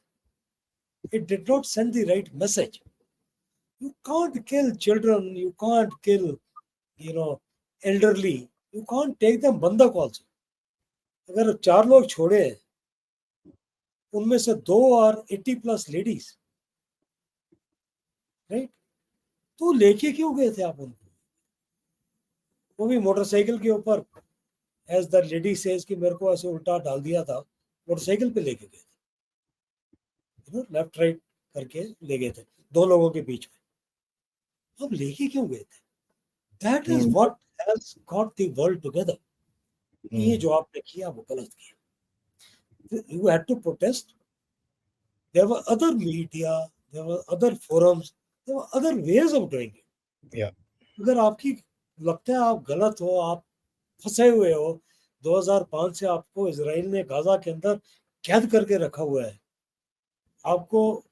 It did not send the right message. You can't kill children, you can't kill, elderly, you can't take them बंधक also. अगर 4 लोग छोड़े, उनमें से 2 और 80+ लेडीज, राइट? तो लेके क्यों गए थे आप उनको? वो भी मोटरसाइकिल के ऊपर, एज द लेडी सेज कि मेरे को ऐसे उल्टा डाल दिया था, मोटरसाइकिल पे लेके गए थे, लेफ्ट राइट करके ले गए थे 2 लोगों के बीच में. अब लेके क्यों गए थे? That is what has got the world together. ये जो आपने किया वो गलत किया. You had to protest. There were other media, there were other forums, there were other ways of doing it. अगर आपकी लगता है आप गलत हो, आप फंसे हुए हो, 2005 से आपको इजराइल ने गाजा के अंदर कैद करके रखा हुआ है, आपको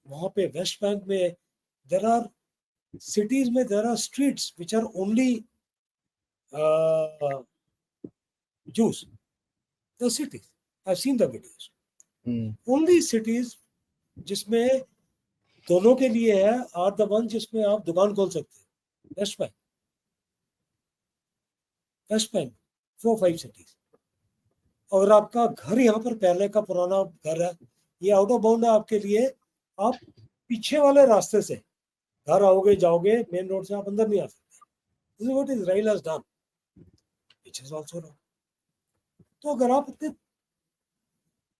वहां पे वेस्ट बैंक में देयर आर cities में there are streets which are only Jews. The cities, I've seen the videos. Only cities जिसमें दोनों के लिए है are the ones जिसमें आप दुकान खोल सकते हैं. West Bank 4-5 cities. और आपका घर यहाँ पर पहले का पुराना घर है, ये आउट ऑफ बाउंड है आपके लिए. आप पीछे वाले रास्ते से घर आओगे, जाओगे, मेन रोड से आप अंदर नहीं आ सकते. This is what Israel has done, which is also wrong. तो अगर आप इतने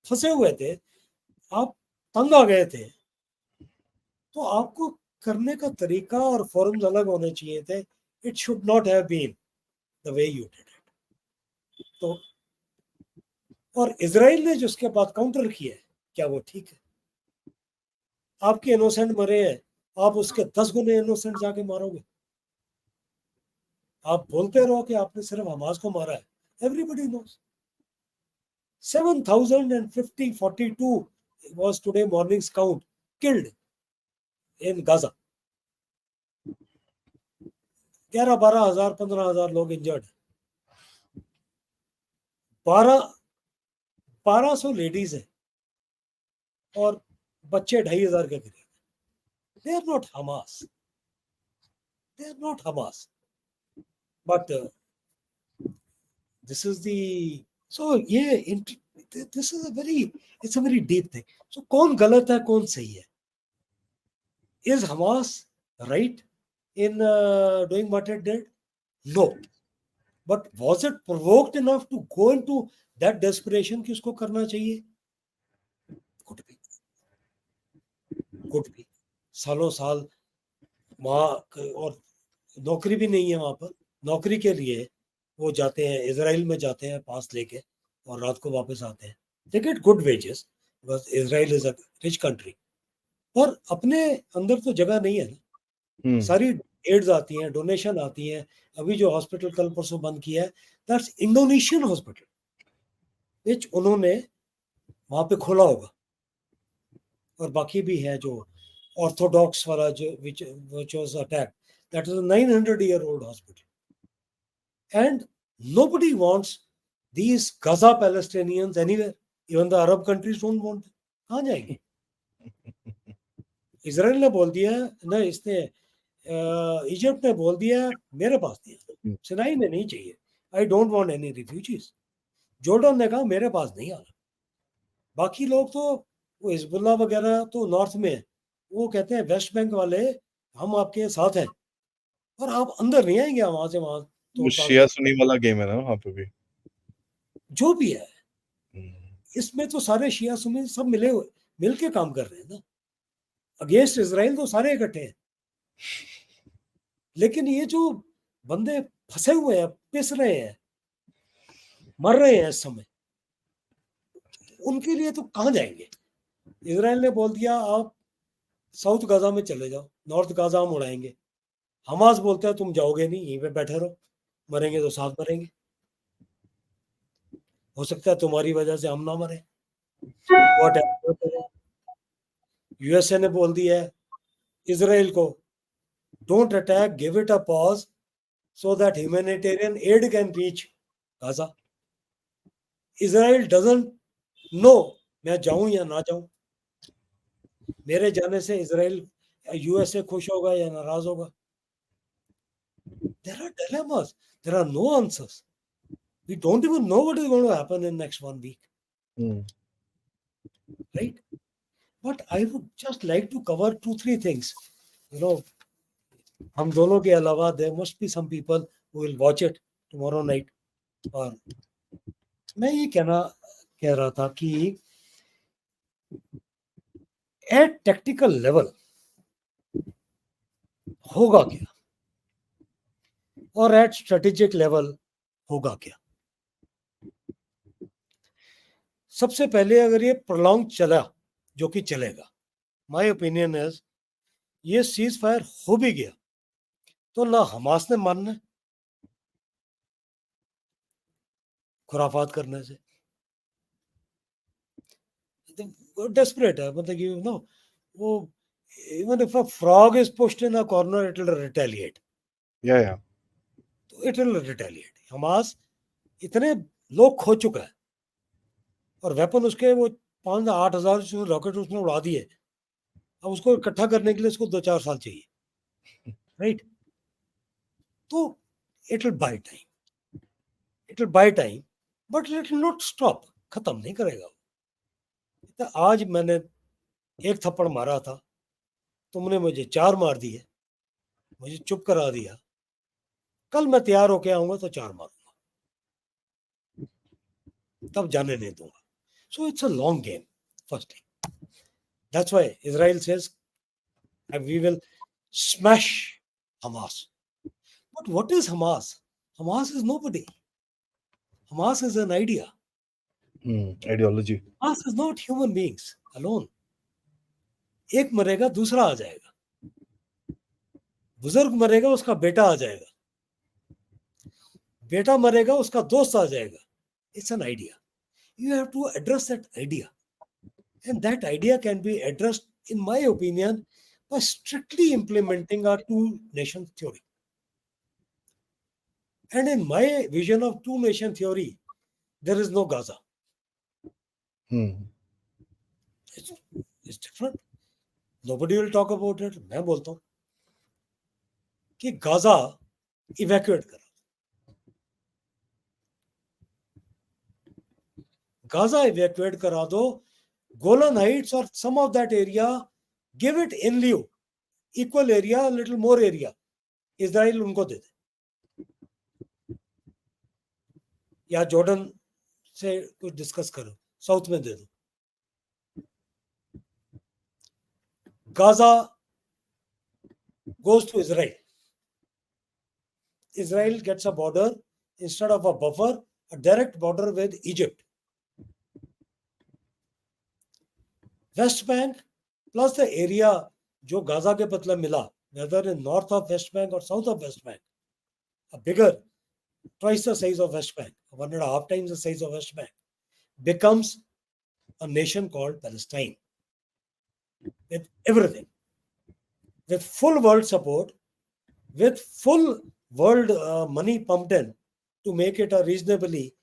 फंसे हुए थे, आप तंग आ गए थे, तो आपको करने का तरीका और फॉर्म्स अलग होने चाहिए थे. It should not have been the way you did it. तो और इजराइल ने जो उसके बाद काउंटर किया है, क्या वो ठीक है? आपके इनोसेंट मरे हैं, आप उसके 10 गुने इनोसेंट जाके मारोगे? आप बोलते रहो कि आपने सिर्फ हमास को मारा है. Everybody knows 7,042 was today morning's count killed in Gaza. 11-12 हजार 15 हजार लोग इंजर्ड. 1200 लेडीज है और बच्चे 2,500 के करीब. They are not Hamas. They are not Hamas. But this is the, so yeah, this is it's a very deep thing. So कौन गलत है, कौन सही है? Is Hamas right in doing what it did? No. But was it provoked enough to go into that desperation कि उसको करना चाहिए? Could be. Could be. सालों साल वहाँ, और नौकरी भी नहीं है वहाँ पर. नौकरी के लिए वो जाते हैं, इजराइल में जाते हैं पास लेके, और रात को वापस आते हैं. They get good wages. because Israel is a rich country. और अपने अंदर तो जगह नहीं है ना, सारी एड्स आती हैं, डोनेशन आती हैं. अभी जो हॉस्पिटल कल परसों बंद किया है, दैट्स इंडोनेशियन हॉस्पिटल, विच उन्होंने वहां पे खोला होगा. और बाकी भी है जो ऑर्थोडॉक्स वाला जो which was attacked, that is a 900-year-old hospital. And nobody wants these Gaza Palestinians anywhere. Even the Arab countries don't want them. कहाँ जाएंगे? इसराइल ने बोल दिया ना, इसने इजिप्ट ने बोल दिया मेरे पास नहीं आना, सिनाई में नहीं चाहिए, I don't want any refugees. Jordan ने कहा मेरे पास नहीं आना. बाकी लोग तो वो हिजबुल्लाह वगैरह तो नॉर्थ में है, वो कहते हैं वेस्ट बैंक वाले हम आपके साथ हैं, और आप अंदर नहीं आएंगे वहां से वहां. वो शिया सुन्नी वाला गेम है ना वहां पे भी. जो भी है, इसमें तो सारे शिया सुन्नी सब मिले हुए मिलके काम कर रहे हैं ना. अगेंस्ट इजराइल तो सारे इकट्ठे हैं. लेकिन ये जो बंदे फंसे हुए हैं, पिस रहे हैं, मर रहे हैं इस समय, उनके लिए तो कहाँ जाएंगे? इजराइल ने बोल दिया आप साउथ गाजा में चले जाओ, नॉर्थ गाजा हम उड़ाएंगे. हमास बोलता है तुम जाओगे नहीं, यहीं पे बैठे रहो, मरेंगे तो साथ मरेंगे, हो सकता है तुम्हारी वजह से हम ना मरे. यूएसए ने बोल दिया है इजराइल को, don't attack, give it a pause so that humanitarian aid can reach Gaza. Israel doesn't know मैं जाऊं या ना जाऊं. मेरे जाने से इजराइल यूएसए खुश होगा या नाराज होगा? There are dilemmas. There are no answers. We don't even know what is going to happen in next 1 week. Right? But I would just like to cover 2-3 things. You know, हम दोनों के अलावा there must be some people who will watch it tomorrow night. और मैं ये कह रहा था कि एट टेक्टिकल लेवल होगा क्या और एट स्ट्रेटेजिक लेवल होगा क्या. सबसे पहले अगर ये प्रोलॉन्ग चला, जो कि चलेगा, माय ओपिनियन इज ये सीज फायर हो भी गया तो ना हमास ने मानना खुराफात करने से. डेस्परेट है, मतलब यू नो, वो even if a frog is pushed in a corner it will retaliate. yeah. तो it will retaliate. हमास इतने लोग खो चुका है और वेपन उसके वो 5,000-8,000 रॉकेट उसने उड़ा दिए. अब उसको इकट्ठा करने के लिए उसको 2-4 साल चाहिए, राइट? तो it will by time, but it will not stop. खत्म नहीं करेगा. तो आज मैंने एक थप्पड़ मारा था, तुमने मुझे 4 मार दिए, मुझे चुप करा दिया. कल मैं तैयार होके आऊंगा तो 4 मारूंगा, तब जाने नहीं दूंगा. So it's a long game. Firstly that's why Israel says we will smash Hamas. But what is Hamas? Hamas is nobody. Hamas is an idea. Ideology. Hamas is not human beings alone. एक मरेगा दूसरा आ जाएगा, बुजुर्ग मरेगा उसका बेटा आ जाएगा, बेटा मरेगा उसका दोस्त आ जाएगा. It's an idea. You have to address that idea, and that idea can be addressed, in my opinion, by strictly implementing our two-nation theory. And in my vision of two-nation theory, there is no Gaza. It's different. Nobody will talk about it. मैं बोलता हूँ कि Gaza evacuate करो. Gaza evacuate करा दो. Golan Heights और some of that area, give it in lieu, equal area, a little more area, Israel उनको दे दे, या जॉर्डन से कुछ डिस्कस करो, साउथ में दे दो. Gaza goes to Israel. Israel gets a border instead of a buffer, a direct border with Egypt. West Bank plus the area जो Gaza के बदले मिला, whether in north of West Bank or south of West Bank, a bigger, twice the size of West Bank, 1.5 times the size of West Bank, becomes a nation called Palestine with everything, with full world support, with full world money pumped in to make it a reasonably,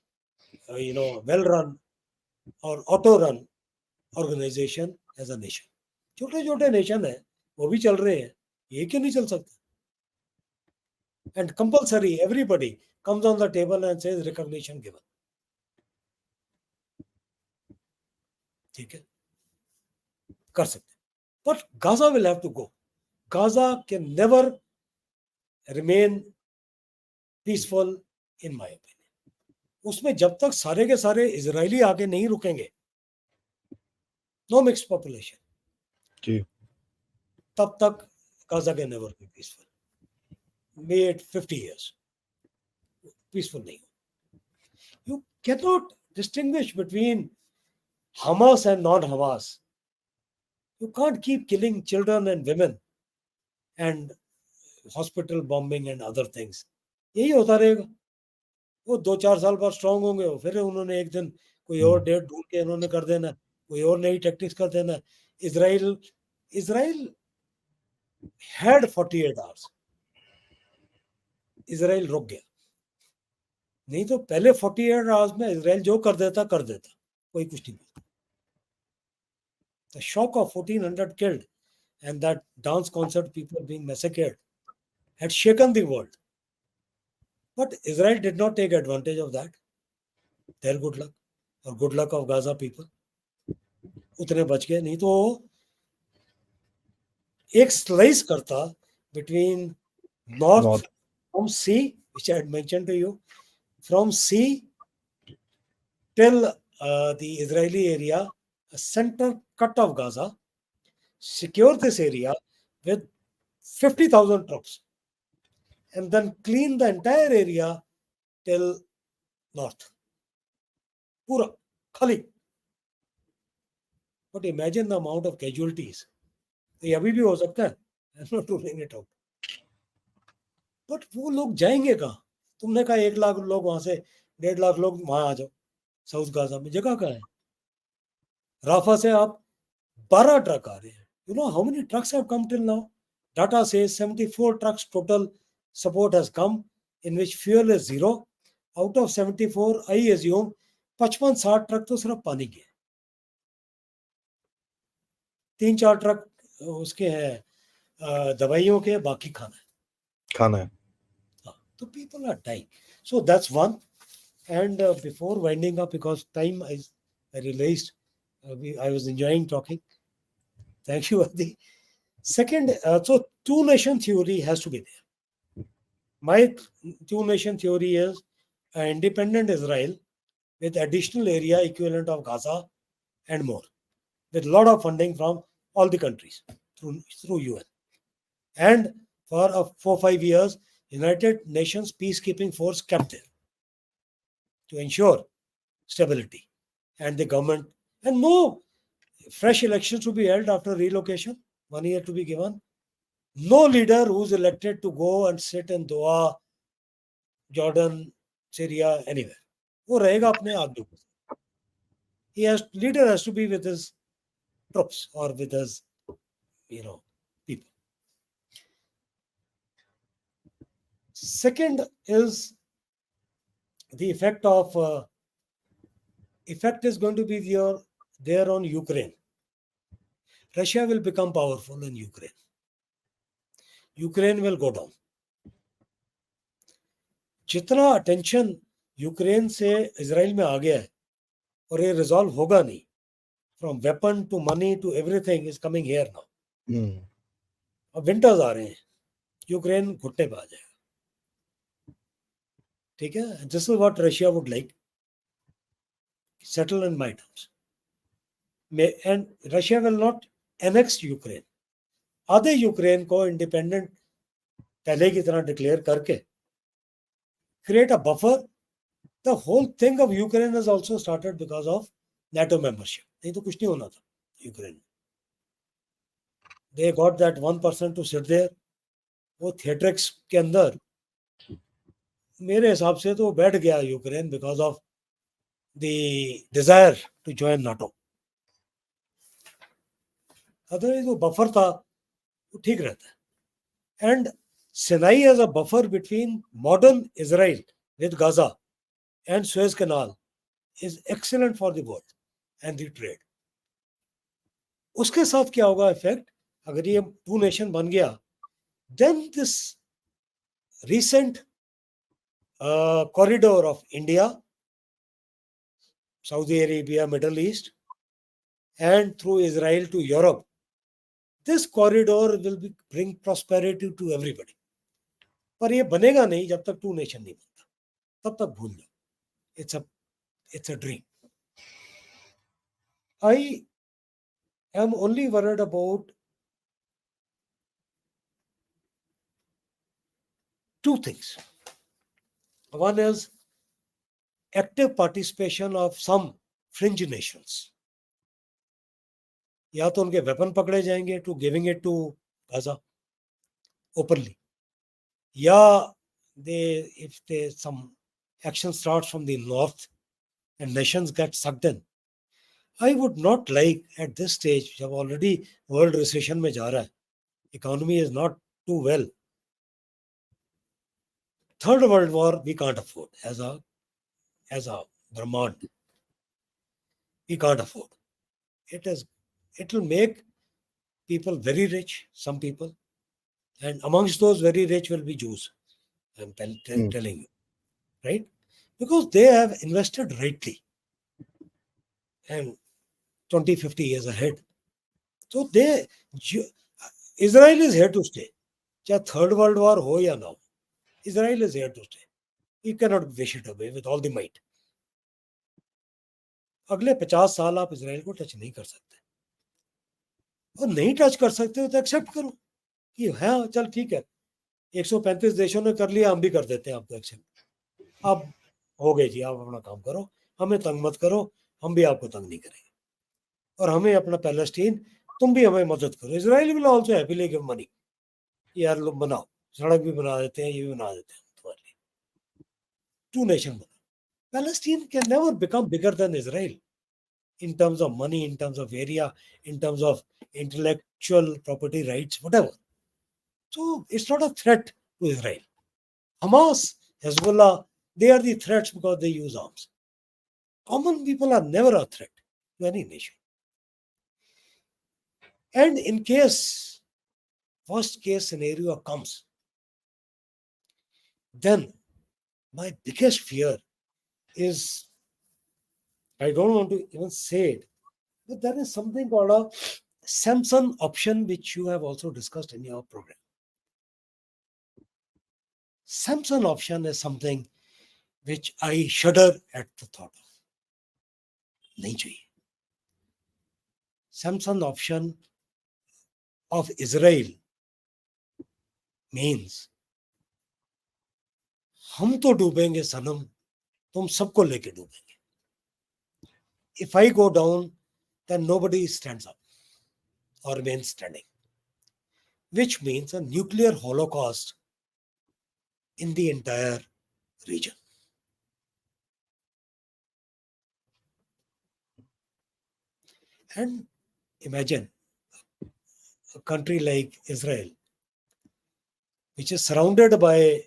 well-run or auto-run organization as a nation. छोटे छोटे nation है वो भी चल रहे हैं, ये क्यों नहीं चल सकते? And compulsory, everybody comes on the table and says recognition given. ठीक है, कर सकते. But Gaza will have to go. Gaza can never remain peaceful, in my opinion. उसमें जब तक सारे के सारे इजरायली आगे नहीं रुकेंगे, no mixed population, तब तक Gaza can never be peaceful. May it 50 years. Peaceful नहीं हो. You cannot distinguish between Hamas and non-Hamas. You can't keep killing children and women and hospital bombing and other things. यही होता रहेगा. वो 2-4 साल बाद स्ट्रांग होंगे, फिर उन्होंने एक दिन कोई और डेट ढूंढ के उन्होंने कर देना, कोई और नई टेक्निक्स कर देना. Israel had 48 hours. इजराइल रुक गया. नहीं तो पहले 48 आवर्स में इजराइल जो कर देता, कोई कुछ नहीं बोलता. The shock of 1400 killed and that dance concert people being massacred had shaken the world. But Israel did not take advantage of that. Their good luck or good luck of Gaza people. उतने बच गए, नहीं तो एक slice करता between north from sea, which I had mentioned to you, from sea till the Israeli area, a center cut of Gaza, secure this area with 50,000 troops, and then clean the entire area till north. Pura, khali. But imagine the amount of casualties. ये अभी भी हो सकता है. I'm not ruling it out. But वो लोग जाएंगे कहाँ? तुमने कहा 1 लाख लोग वहां से, 1.5 लाख लोग वहां आ जाओ. साउथ गाजा में जगह कहाँ है? राफा से आप 12 ट्रक आ रहे हैं. You know how many trucks have come till now? Data says 74 trucks total support has come, in which fuel is 0. Out of 74, I assume 55-60 truck तो सिर्फ पानी के. 3-4 ट्रक उसके हैं दवाइयों के, बाकी खाना है. So people are dying. So that's one. And before winding up, because time I realized I was enjoying talking. Thank you, Aadi. Second, so two-nation theory has to be there. My two-nation theory is independent Israel with additional area equivalent of Gaza and more, with a lot of funding from all the countries through UN. And for 4-5 years, United Nations peacekeeping force kept there to ensure stability and the government, and no fresh elections to be held after relocation, 1 year to be given. No leader who's elected to go and sit in Doha, Jordan, Syria, anywhere. वो रहेगा अपने आदमियों के. Leader has to be with his troops or with his, people. Second is the effect is going to be there on Ukraine. Russia will become powerful in Ukraine. Ukraine will go down. जितना attention Ukraine से Israel में आ गया है और ये resolve होगा नहीं, from weapon to money to everything is coming here now. अब विंटर्स आ रहे हैं, यूक्रेन घुटने पे आ जाएगा. ठीक है, this is what Russia would like, settle in my terms. And Russia will not annex Ukraine. आधे यूक्रेन को इंडिपेंडेंट पहले की तरह डिक्लेयर करके create a buffer. The whole thing of Ukraine has also started because of NATO membership. नहीं तो कुछ नहीं होना था Ukraine. They got that one person to sit there. वो थिएट्रिक्स के अंदर मेरे हिसाब से तो बैठ गया Ukraine because of the desire to join NATO. Otherwise वो बफर था, वो ठीक रहता है. And Sinai as a buffer between modern Israel with Gaza and Suez canal is excellent for the world and the trade. उसके साथ क्या होगा इफेक्ट, अगर ये टू नेशन बन गया, then this recent corridor of India, Saudi Arabia, Middle East, and through Israel to Europe, this corridor will bring prosperity to everybody. पर ये बनेगा नहीं जब तक टू नेशन नहीं बनता, तब तक भूल जाओ. It's a dream. I am only worried about two things. One is active participation of some fringe nations. या तो उनके वेपन पकड़े जाएंगे to giving it to Gaza openly, या if some action starts from the north and nations get sucked in. I would not like at this stage, जब already world recession में जा रहा है, economy is not too well, third world war we can't afford as a Brahman. We can't afford. It will make people very rich, some people, and amongst those very rich will be Jews. I'm telling you, right? Because they have invested rightly and 20, 50 years ahead. So Israel is here to stay. चाहे third world war हो या ना हो, Israel is here to stay. You cannot wish it away with all the might. अगले 50 साल आप Israel को touch नहीं कर सकते, और नहीं टच कर सकते हो तो एक्सेप्ट करो कि हाँ चल ठीक है, 135 देशों ने कर लिया, हम भी कर देते हैं आपको एक्सेप्ट. अब हो गए जी, आप अपना काम करो, हमें तंग मत करो, हम भी आपको तंग नहीं करेंगे, और हमें अपना पैलेस्टीन, तुम भी हमें मदद करो. Israel will also happily give money. यार लोग बनाओ, सड़क भी बना देते हैं, ये भी बना देते हैं तुम्हारे लिए. टू नेशन बना. Palestine can never become bigger than Israel in terms of money, in terms of area, in terms of intellectual property rights, whatever. So it's not a threat to Israel. Hamas, Hezbollah, they are the threats because they use arms. Common people are never a threat to any nation. And in case worst case scenario comes, then my biggest fear is, I don't want to even say it, but there is something called a Samson option, which you have also discussed in your program. Samson option is something which I shudder at the thought of. नहीं चाहिए. Samson option of Israel means हम तो डूबेंगे सनम, तुम सबको लेके डूबेंगे. If I go down, then nobody stands up or remains standing, which means a nuclear holocaust in the entire region. And imagine a country like Israel, which is surrounded by,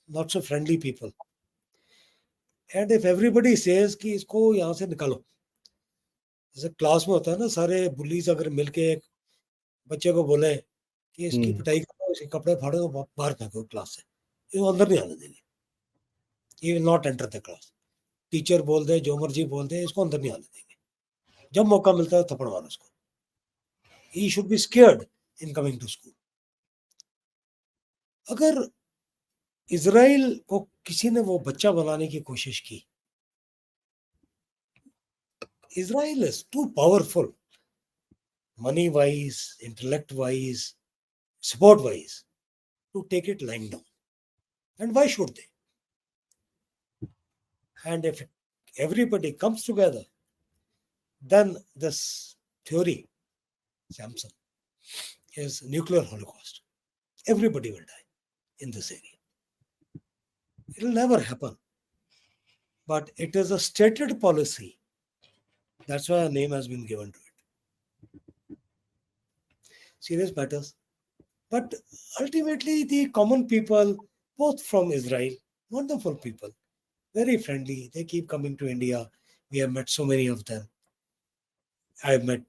not so friendly people. And if everybody says कि इसको यहाँ से निकालो, जैसे class में होता है ना, सारे बुलीज अगर मिलके एक बच्चे को बोले कि इसकी पिटाई करो, इसके कपड़े फाड़ो, बाहर फेंको क्लास से, ये अंदर नहीं आने देंगे. He will not enter the class. Teacher बोल दे, जो मर्जी बोल दे, इसको अंदर नहीं आने देंगे. जब मौका मिलता है थप्पड़ मारो उसको. He should be scared in coming to school. अगर इजराइल को किसी ने वो बच्चा बनाने की कोशिश की, Israel is too powerful, money wise, intellect wise, support wise, to take it lying down. And why should they? And if everybody comes together, then this theory, Samson, is nuclear holocaust. Everybody will die in this area. It will never happen. But it is a stated policy. That's why a name has been given to it. Serious matters. But ultimately, the common people, both from Israel, wonderful people, very friendly. They keep coming to India. We have met so many of them. I've met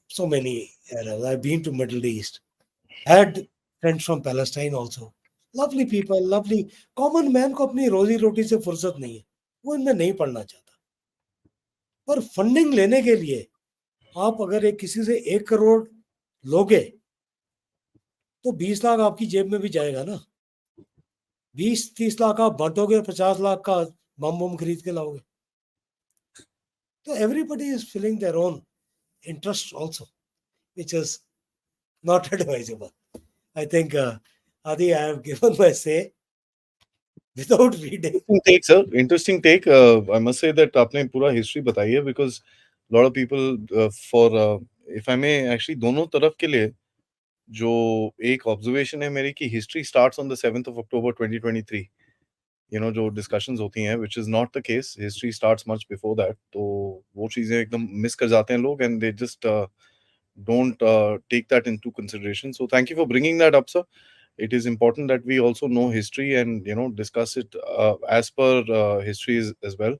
so many Arabs. I've been to Middle East. Had friends from Palestine also. Lovely people, lovely. Common man को अपनी रोजी रोटी से फुर्सत नहीं है. वो इनमें नहीं पढ़ना चाहता. पर फंडिंग लेने के लिए आप अगर एक किसी से 1 करोड़ लोगे तो 20 लाख आपकी जेब में भी जाएगा ना. 20-30 लाख आप बांटोगे, 50 लाख का बम बम खरीद के लाओगे. तो everybody is filling their own interests also, which is not advisable. I think, Adi, I have given my say without reading. Interesting take, sir. Interesting take. I must say that आपने पूरा history बताई है because a lot of people if I may actually दोनों तरफ के लिए जो एक observation है मेरी कि history starts on the 7th of October 2023. जो discussions होती हैं, which is not the case. History starts much before that. तो वो चीजें एकदम miss कर जाते हैं लोग and they just don't take that into consideration. So thank you for bringing that up, sir. It is important that we also know history and discuss it as per history as well.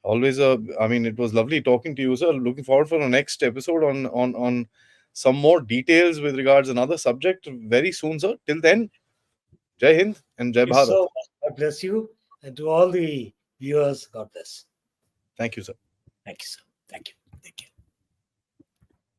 Always, I mean, it was lovely talking to you, sir. Looking forward for the next episode on some more details with regards another subject very soon, sir. Till then, Jai Hind and Jai Thank you Bharat. so much. God bless you. And to all the viewers, God bless. Thank you, sir. Thank you, sir. Thank you. Thank you.